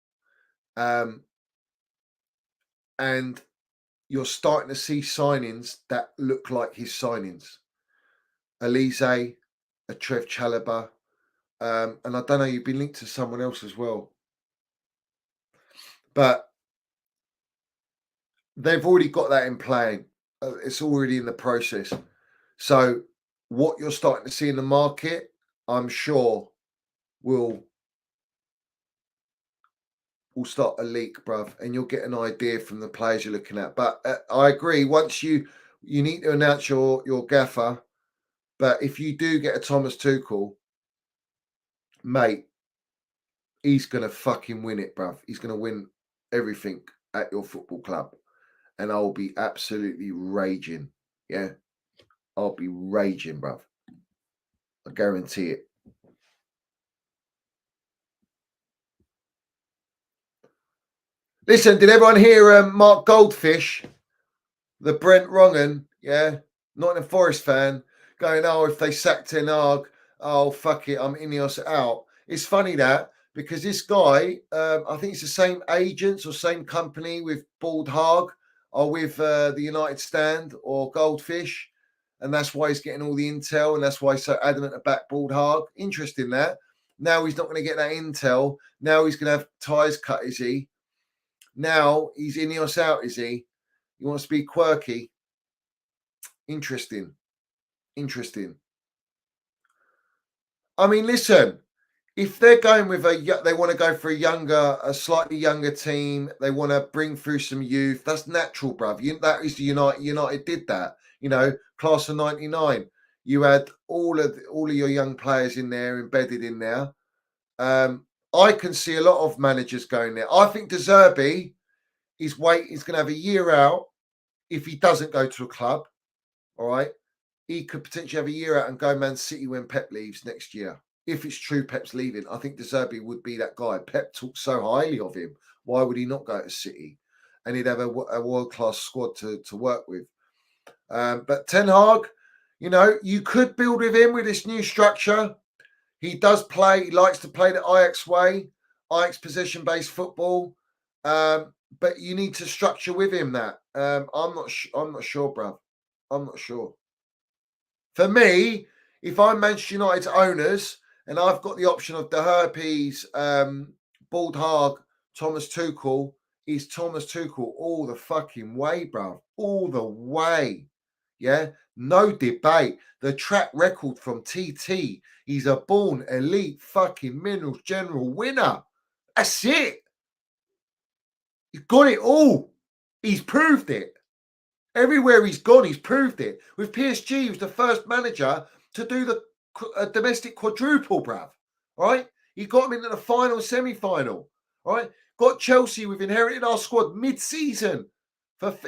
And you're starting to see signings that look like his signings. Elise, a Trev Chalobah, and I don't know, you've been linked to someone else as well. But they've already got that in play. It's already in the process. So what you're starting to see in the market, I'm sure will start a leak, bruv, and you'll get an idea from the players you're looking at. But I agree, once you need to announce your gaffer, but if you do get a Thomas Tuchel, mate, he's going to fucking win it, bruv. He's going to win everything at your football club. And I'll be absolutely raging. Yeah, I'll be raging, bruv. I guarantee it. Listen, did everyone hear Mark Goldfish, the Brent Rongan, Nottingham Forest fan, going, oh, if they sack Ten Hag, oh, fuck it, I'm Ineos out. It's funny that, because this guy, I think it's the same agents or same company with Bald Hag or with the United Stand or Goldfish. And that's why he's getting all the intel, and that's why he's so adamant about Bald Hag. Interesting that. Now he's not going to get that intel. Now he's going to have ties cut, is he? Now he's Ineos out, is he? He wants to be quirky. Interesting. I mean, listen, if they're going with they want to go for a slightly younger team. They want to bring through some youth. That's natural, bruv. That is the United. United did that. Class of '99. You had all of your young players in there, embedded in there. I can see a lot of managers going there. I think De Zerbi is going to have a year out if he doesn't go to a club. All right, he could potentially have a year out and go Man City when Pep leaves next year. If it's true Pep's leaving, I think De Zerbi would be that guy. Pep talks so highly of him. Why would he not go to City? And he'd have a world-class squad to work with. But Ten Hag, you could build with him with this new structure. He does play. He likes to play the Ajax way, Ajax possession-based football. But you need to structure with him that. I'm not sure, bruv. I'm not sure. For me, if I'm Manchester United's owners and I've got the option of the Herpes, Bald Hag, Thomas Tuchel, is Thomas Tuchel all the fucking way, bruv. All the way. Yeah? No debate. The track record from TT, he's a born elite fucking Minerals General winner. That's it. He's got it all. He's proved it. Everywhere he's gone, he's proved it. With PSG, he was the first manager to do the domestic quadruple, bruv. Right? He got him into the final, semi-final. Right? Got Chelsea. We've inherited our squad mid-season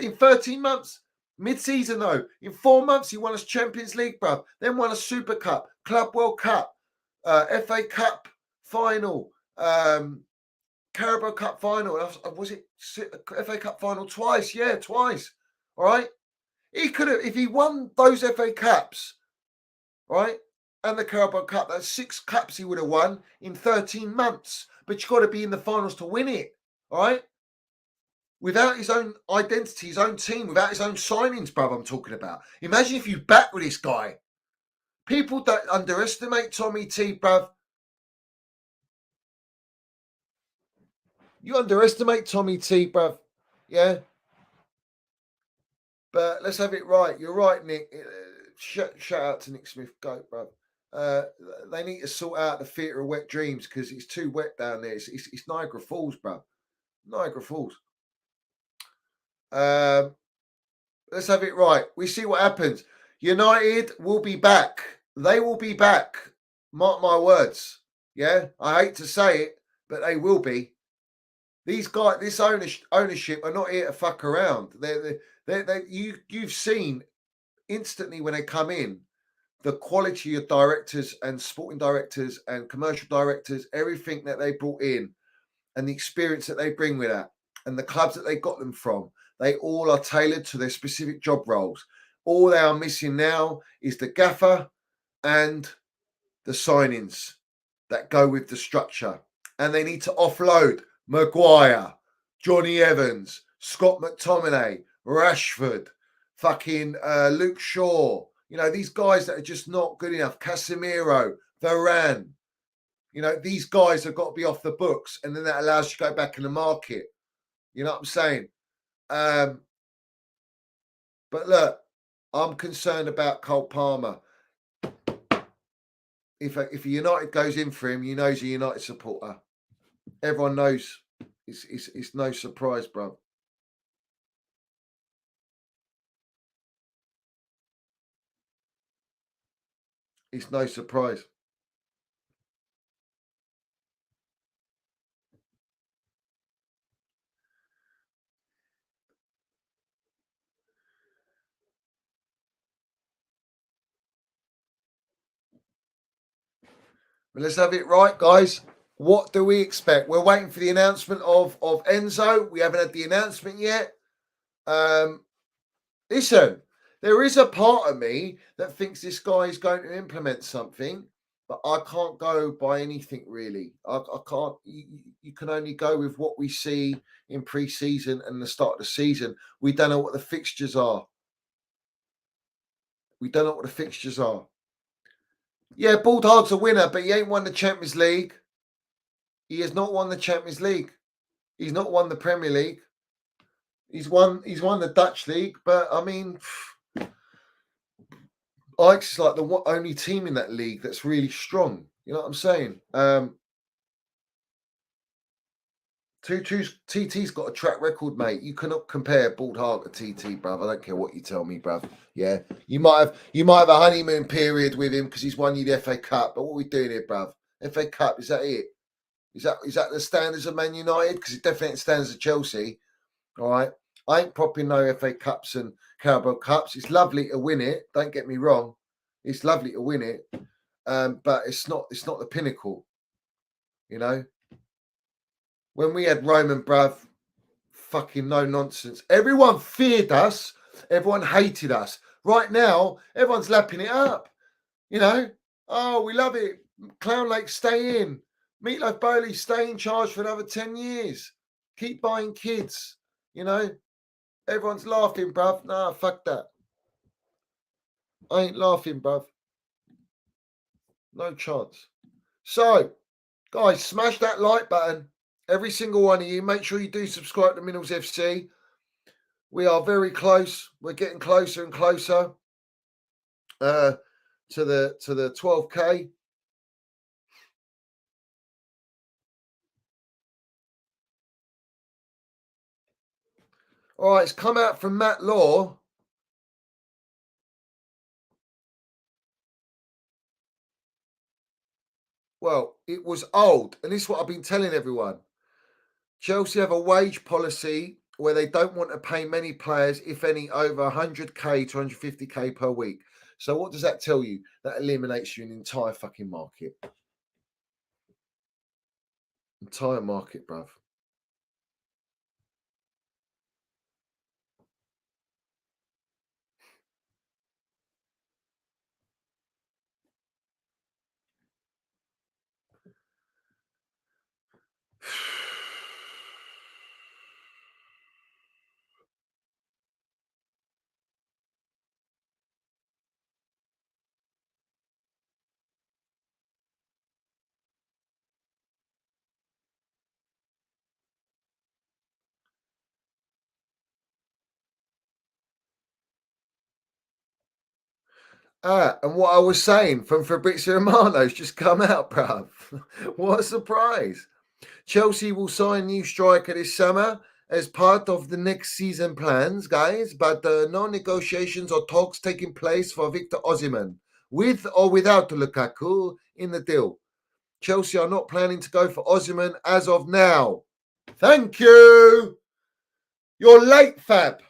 in 13 months. Mid-season, though. In 4 months, he won us Champions League, bruv. Then won a Super Cup, Club World Cup, FA Cup final, Carabao Cup final. Was it FA Cup final twice? Yeah, twice. All right. He could have, if he won those FA Cups, right, and the Carabao Cup, that's 6 cups he would have won in 13 months. But you've got to be in the finals to win it, all right? Without his own identity, his own team, without his own signings, bruv, I'm talking about. Imagine if you back with this guy. People don't underestimate Tommy T, bruv. You underestimate Tommy T, bruv. Yeah? But let's have it right. You're right, Nick. Shout out to Nick Smith. Go, bro. They need to sort out the theatre of wet dreams because it's too wet down there. It's Niagara Falls, bro. Niagara Falls. Let's have it right. We see what happens. United will be back. They will be back. Mark my words. Yeah, I hate to say it, but they will be. These guys, this ownership are not here to fuck around. You've seen instantly when they come in, the quality of directors and sporting directors and commercial directors, everything that they brought in and the experience that they bring with that and the clubs that they got them from, they all are tailored to their specific job roles. All they are missing now is the gaffer and the signings that go with the structure. And they need to offload Maguire, Johnny Evans, Scott McTominay, Rashford, fucking Luke Shaw. These guys that are just not good enough. Casemiro, Varane. These guys have got to be off the books, and then that allows you to go back in the market. You know what I'm saying? But look, I'm concerned about Cole Palmer. If a United goes in for him, he's a United supporter. Everyone knows. It's no surprise, bro. It's no surprise. Let's have it right, guys. What do we expect? We're waiting for the announcement of Enzo. We haven't had the announcement yet. Listen, there is a part of me that thinks this guy is going to implement something, but I can't go by anything really. I can't. You can only go with what we see in pre-season and the start of the season. We don't know what the fixtures are. Yeah, Bulldog's a winner, but he ain't won the Champions League. He has not won the Champions League. He's not won the Premier League. He's won the Dutch league, but I mean, Ajax is like the only team in that league that's really strong. You know what I'm saying? TT's got a track record, mate. You cannot compare Bald Hart to TT, bruv. I don't care what you tell me, bruv. Yeah, you might have a honeymoon period with him because he's won you the FA Cup. But what are we doing here, bruv? FA Cup, is that it? Is that the standards of Man United? Because it definitely stands of Chelsea. All right. I ain't propping no FA Cups and Carabao Cups. It's lovely to win it. Don't get me wrong. It's lovely to win it. But it's not the pinnacle. You know? When we had Roman, bruv, fucking no nonsense. Everyone feared us. Everyone hated us. Right now, everyone's lapping it up. You know? Oh, we love it. Clown Lake, stay in. Meatloaf Bowley, stay in charge for another 10 years. Keep buying kids. You know? Everyone's laughing, bruv. Nah, fuck that. I ain't laughing, bruv. No chance. So, guys, smash that like button. Every single one of you. Make sure you do subscribe to MineralsFC. We are very close. We're getting closer and closer to the 12K. All right, it's come out from Matt Law. Well, it was old, and this is what I've been telling everyone. Chelsea have a wage policy where they don't want to pay many players, if any, over 100k to 150k per week. So what does that tell you? That eliminates you an entire fucking market. Entire market, bruv. And what I was saying from Fabrizio Romano's just come out, bruv. What a surprise. Chelsea will sign new striker this summer as part of the next season plans, guys. But no negotiations or talks taking place for Victor Osimhen, with or without Lukaku in the deal. Chelsea are not planning to go for Osimhen as of now. Thank you. You're late, Fab.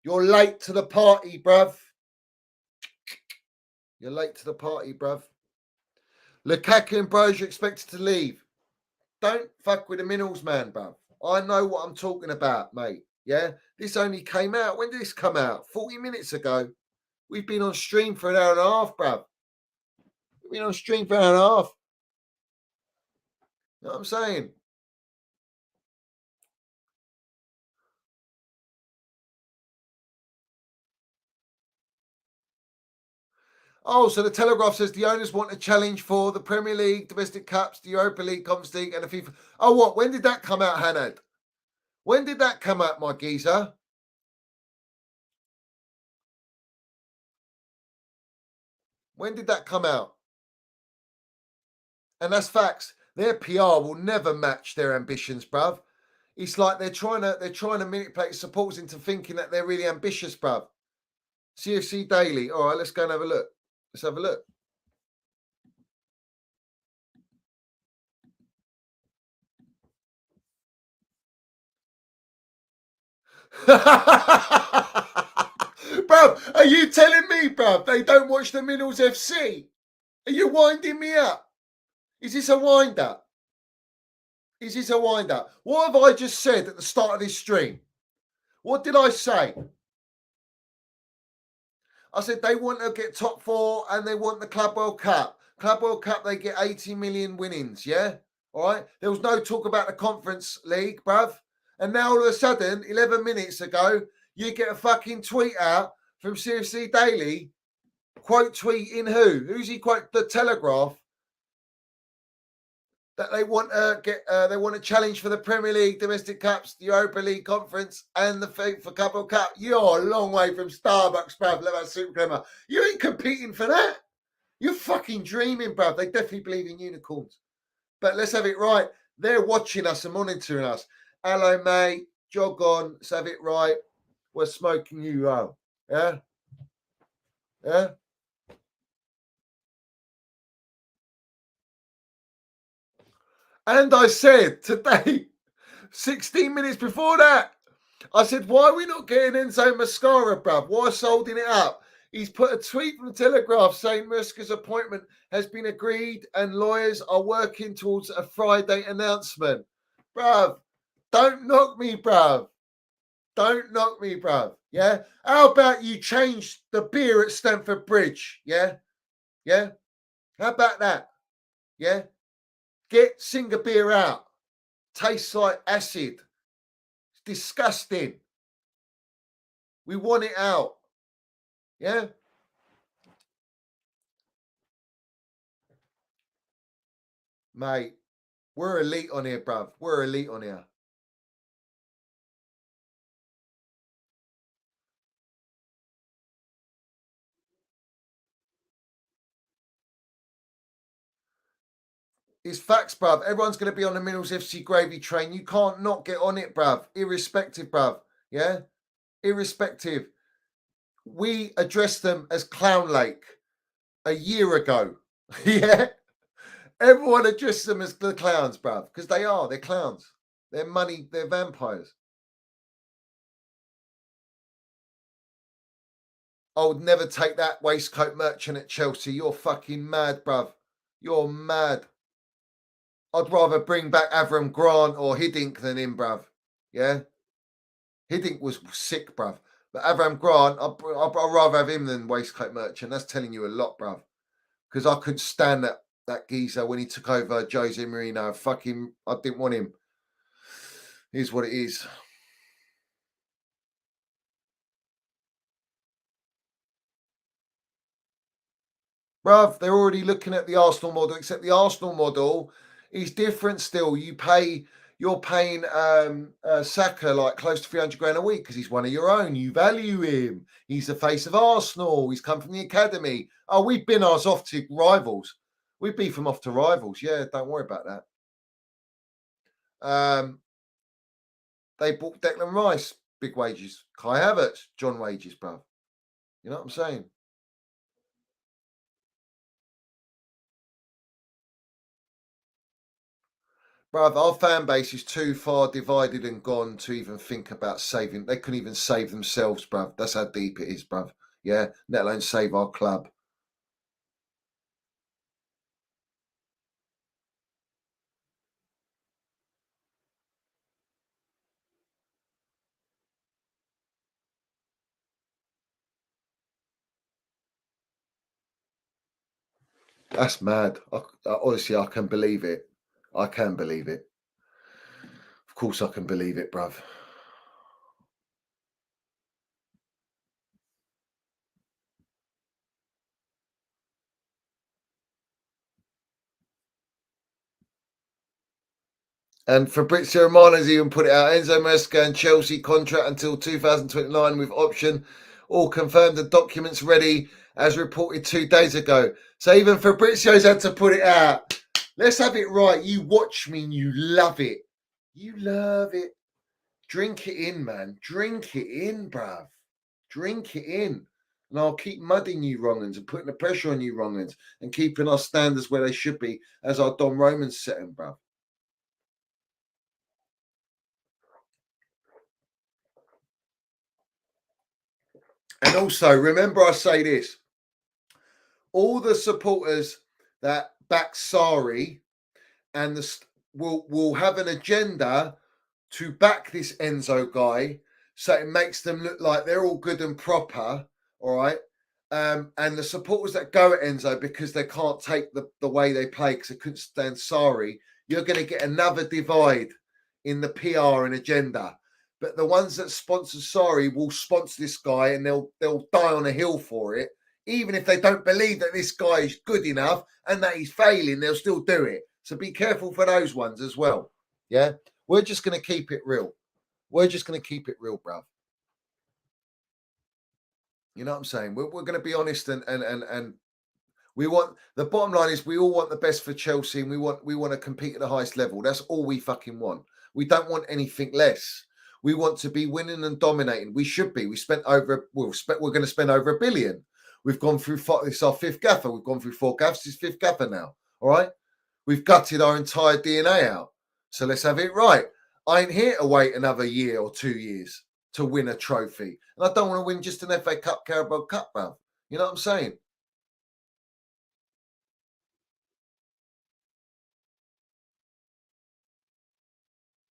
You're late to the party, bruv. You're late to the party, bruv. Lukaku and Broja expected to leave. Don't fuck with the Minerals, man, bruv. I know what I'm talking about, mate. Yeah? This only came out. When did this come out? 40 minutes ago. We've been on stream for an hour and a half, bruv. We've been on stream for an hour and a half. You know what I'm saying? Oh, so the Telegraph says the owners want a challenge for the Premier League, Domestic Cups, the Europa League, Conference League, and the FIFA. Oh, what? When did that come out, Hanad? When did that come out, my geezer? When did that come out? And that's facts. Their PR will never match their ambitions, bruv. It's like they're trying to manipulate supporters into thinking that they're really ambitious, bruv. CFC Daily. All right, let's go and have a look. Let's have a look. Bruv, are you telling me, bruv, they don't watch the Minerals FC? Are you winding me up? Is this a wind-up? Is this a wind-up? What have I just said at the start of this stream? What did I say? I said they want to get top 4 and they want the Club World Cup. Club World Cup, they get 80 million winnings, yeah? All right? There was no talk about the Conference League, bruv. And now all of a sudden, 11 minutes ago, you get a fucking tweet out from CFC Daily, quote tweeting who? Who's he quote? The Telegraph. That they want to they want to challenge for the Premier League, domestic cups, the Europa League conference, and the FIFA Cup World Cup. You're a long way from Starbucks, bruv. Let that super crema. You ain't competing for that. You're fucking dreaming, bruv. They definitely believe in unicorns. But let's have it right. They're watching us and monitoring us. Hello, mate. Jog on. Let's have it right. We're smoking you out. Yeah? Yeah? And I said today, 16 minutes before that, I said, why are we not getting Enzo Mascara, bruv? Why holding it up? He's put a tweet from the Telegraph saying Maresca's appointment has been agreed and lawyers are working towards a Friday announcement. Bruv, don't knock me, bruv. Don't knock me, bruv. Yeah? How about you change the beer at Stamford Bridge? Yeah? Yeah? How about that? Yeah? Get Singer beer out. Tastes like acid. It's disgusting. We want it out. Yeah? Mate, we're elite on here, bruv. We're elite on here. It's facts, bruv. Everyone's going to be on the MineralsFC gravy train. You can't not get on it, bruv. Irrespective, bruv. Yeah? Irrespective. We addressed them as Clown Lake a year ago. Yeah? Everyone addressed them as the clowns, bruv. Because they are. They're clowns. They're money. They're vampires. I would never take that waistcoat merchant at Chelsea. You're fucking mad, bruv. You're mad. I'd rather bring back Avram Grant or Hiddink than him, bruv. Yeah? Hiddink was sick, bruv. But Avram Grant, I'd rather have him than waistcoat merchant. That's telling you a lot, bruv. Because I couldn't stand that geezer when he took over Jose Mourinho. Fucking, I didn't want him. Here's what it is. Bruv, they're already looking at the Arsenal model, except the Arsenal model is different still. You're paying Saka like close to 300 grand a week because he's one of your own. You value him. He's the face of Arsenal. He's come from the academy. Oh, we've been ours off to rivals. We beef them off to rivals. Yeah, don't worry about that. They bought Declan Rice, big wages. Kai Havertz, John wages, bruv. You know what I'm saying? Bruv, our fan base is too far divided and gone to even think about saving. They couldn't even save themselves, bruv. That's how deep it is, bruv. Yeah, let alone save our club. That's mad. Honestly, I can believe it. I can believe it. Of course, I can believe it, bruv. And Fabrizio Romano's even put it out. Enzo Maresca and Chelsea contract until 2029 with option. All confirmed. The documents ready as reported 2 days ago. So even Fabrizio's had to put it out. Let's have it right. You watch me and you love it. You love it. Drink it in, man. Drink it in, bruv. Drink it in. And I'll keep mudding you wrong'uns and putting the pressure on you wrong'uns and keeping our standards where they should be as our Don Romans set them, bruv. And also, remember I say this. All the supporters that back Sari and will have an agenda to back this Enzo guy, so it makes them look like they're all good and proper, all right? And the supporters that go at Enzo because they can't take the way they play because they couldn't stand Sarri, you're going to get another divide in the PR and agenda. But the ones that sponsor Sarri will sponsor this guy, and they'll die on a hill for it, even if they don't believe that this guy is good enough and that he's failing. They'll still do it. So be careful for those ones as well. Yeah, we're just going to keep it real. We're just going to keep it real, bruv. You know what I'm saying? We're going to be honest, and we want, the bottom line is we all want the best for Chelsea, and we want to compete at the highest level. That's all we fucking want. We don't want anything less. We want to be winning and dominating. We should be. We're going to spend over $1 billion. We've gone through this is our fifth gaffer. We've gone through 4 gaffers. This is fifth gaffer now. All right. We've gutted our entire DNA out. So let's have it right. I ain't here to wait another year or 2 years to win a trophy. And I don't want to win just an FA Cup, Carabao Cup, bruv. You know what I'm saying?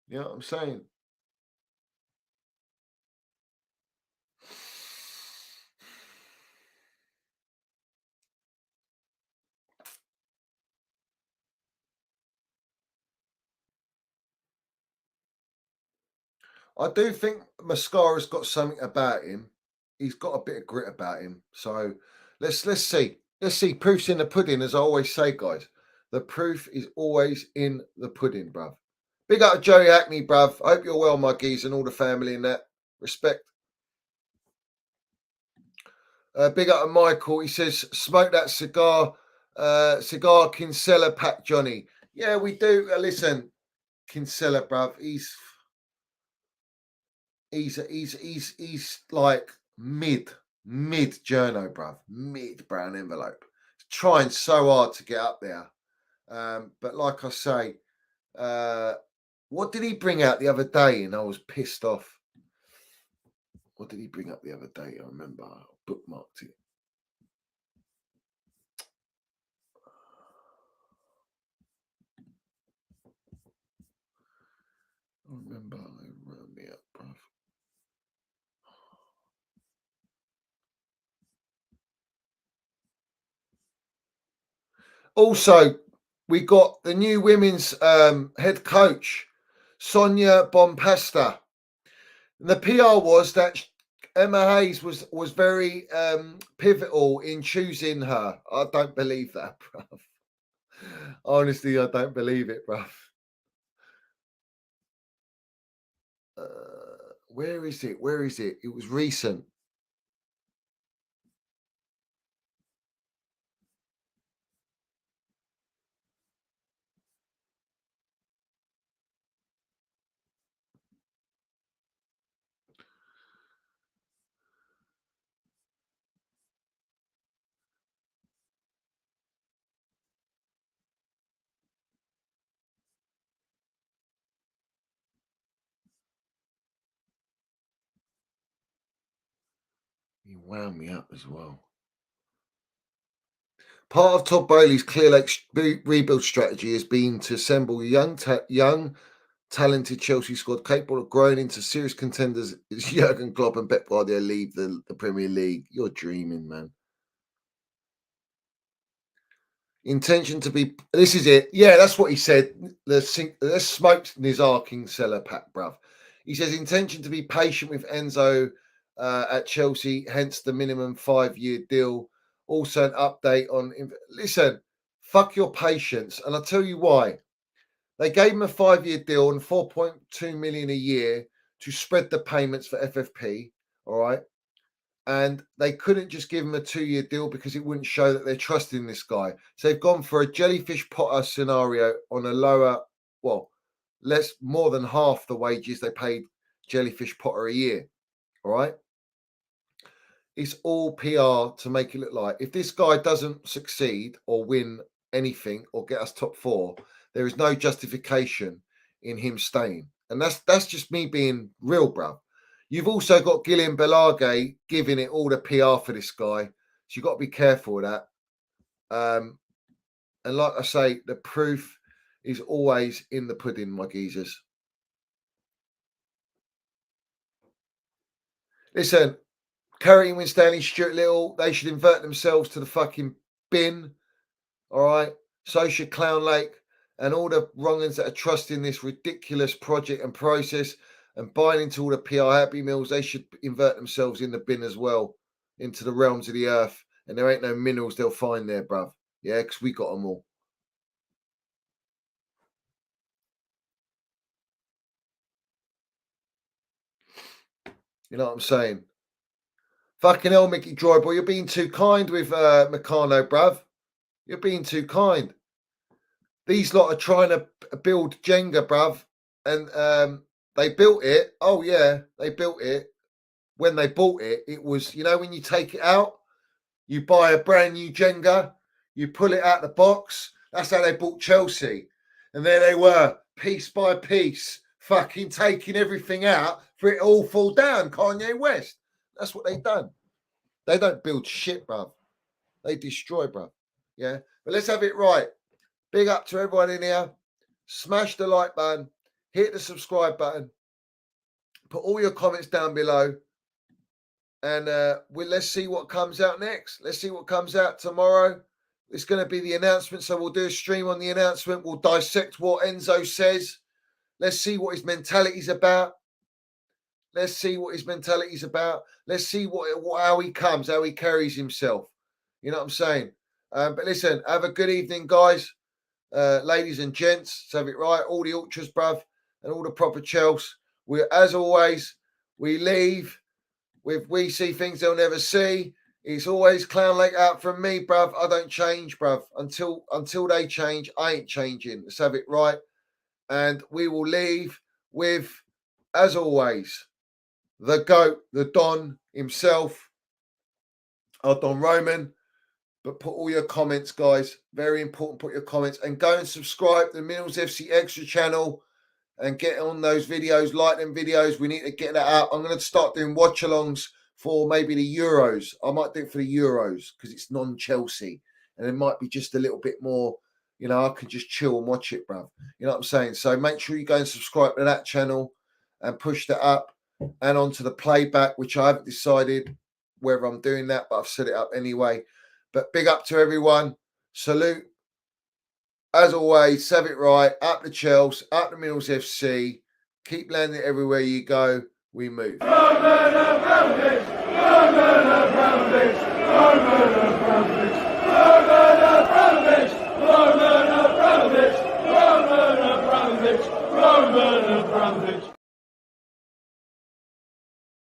You know what I'm saying? I do think Mascara's got something about him. He's got a bit of grit about him. So let's see. Let's see. Proof's in the pudding, as I always say, guys. The proof is always in the pudding, bruv. Big up to Joey Hackney, bruv. I hope you're well, my geez, and all the family in that. Respect. Big up to Michael. He says, smoke that cigar Kinsella pack, Johnny. Yeah, we do. Listen, Kinsella, bruv. He's like mid journo, bruv. Mid brown envelope. Trying so hard to get up there. But like I say, what did he bring out the other day? And I was pissed off. What did he bring up the other day? I remember I bookmarked it. I remember it wound me up, bruv. Also, we got the new women's head coach, Sonia Bompasta. And the PR was that Emma Hayes was very pivotal in choosing her. I don't believe that, bruv. Honestly, I don't believe it, bruv. Where is it? Where is it? It was recent. He wound me up as well. Part of Todd Bowley's Clear Lake rebuild strategy has been to assemble young, talented Chelsea squad capable of growing into serious contenders as Jurgen Klopp and Pep Guardiola leave the Premier League. You're dreaming, man. Intention to be. This is it. Yeah, that's what he said. Let's smoke Nizar Kinsella pack, bruv. He says intention to be patient with Enzo at Chelsea, hence the minimum 5-year deal. Also, an update on. Listen, fuck your patience, and I'll tell you why. They gave him a 5-year deal and 4.2 million a year to spread the payments for FFP. All right. And they couldn't just give him a 2-year deal because it wouldn't show that they're trusting this guy. So they've gone for a jellyfish Potter scenario on a lower, more than half the wages they paid Jellyfish Potter a year. All right. It's all PR to make it look like if this guy doesn't succeed or win anything or get us top 4, there is no justification in him staying. And that's just me being real, bruv. You've also got Gillian Belage giving it all the PR for this guy. So you've got to be careful of that. And like I say, the proof is always in the pudding, my geezers. Listen, Curry, Winstanley, Stuart Little, they should invert themselves to the fucking bin. All right. So should Clown Lake and all the wrong'uns that are trusting this ridiculous project and process and buying into all the PR Happy Meals. They should invert themselves in the bin as well, into the realms of the earth. And there ain't no minerals they'll find there, bruv. Yeah, because we got them all. You know what I'm saying? Fucking hell, Mickey Dryboy, you're being too kind with Meccano, bruv. You're being too kind. These lot are trying to build Jenga, bruv. And they built it. Oh, yeah, they built it. When they bought it, it was, you know, when you take it out, you buy a brand new Jenga, you pull it out the box. That's how they bought Chelsea. And there they were, piece by piece, fucking taking everything out for it all fall down. Kanye West. That's what they done. They don't build shit, bruv. They destroy, bruv. Yeah. But let's have it right. Big up to everyone in here. Smash the like button. Hit the subscribe button. Put all your comments down below. And let's see what comes out next. Let's see what comes out tomorrow. It's going to be the announcement. So we'll do a stream on the announcement. We'll dissect what Enzo says. Let's see what his mentality's about. Let's see what his mentality's about. Let's see how he comes, how he carries himself. You know what I'm saying? But listen, have a good evening, guys, ladies and gents. Let's have it right. All the ultras, bruv, and all the proper Chels. As always, we leave with we see things they'll never see. It's always Clown Lake out from me, bruv. I don't change, bruv. Until they change, I ain't changing. Let's have it right. And we will leave with, as always, the GOAT, the Don himself, our Don Roman. But put all your comments, guys. Very important, put your comments. And go and subscribe to the MineralsFC Extra channel and get on those videos, like them videos. We need to get that out. I'm going to start doing watch-alongs for maybe the Euros. I might do it for the Euros because it's non-Chelsea. And it might be just a little bit more, you know, I can just chill and watch it, bruv. You know what I'm saying? So make sure you go and subscribe to that channel and push that up and onto the playback, which I haven't decided whether I'm doing that, but I've set it up anyway. But big up to everyone. Salute. As always, have it right. Up the Chelsea, up the MineralsFC. Keep landing everywhere you go. We move.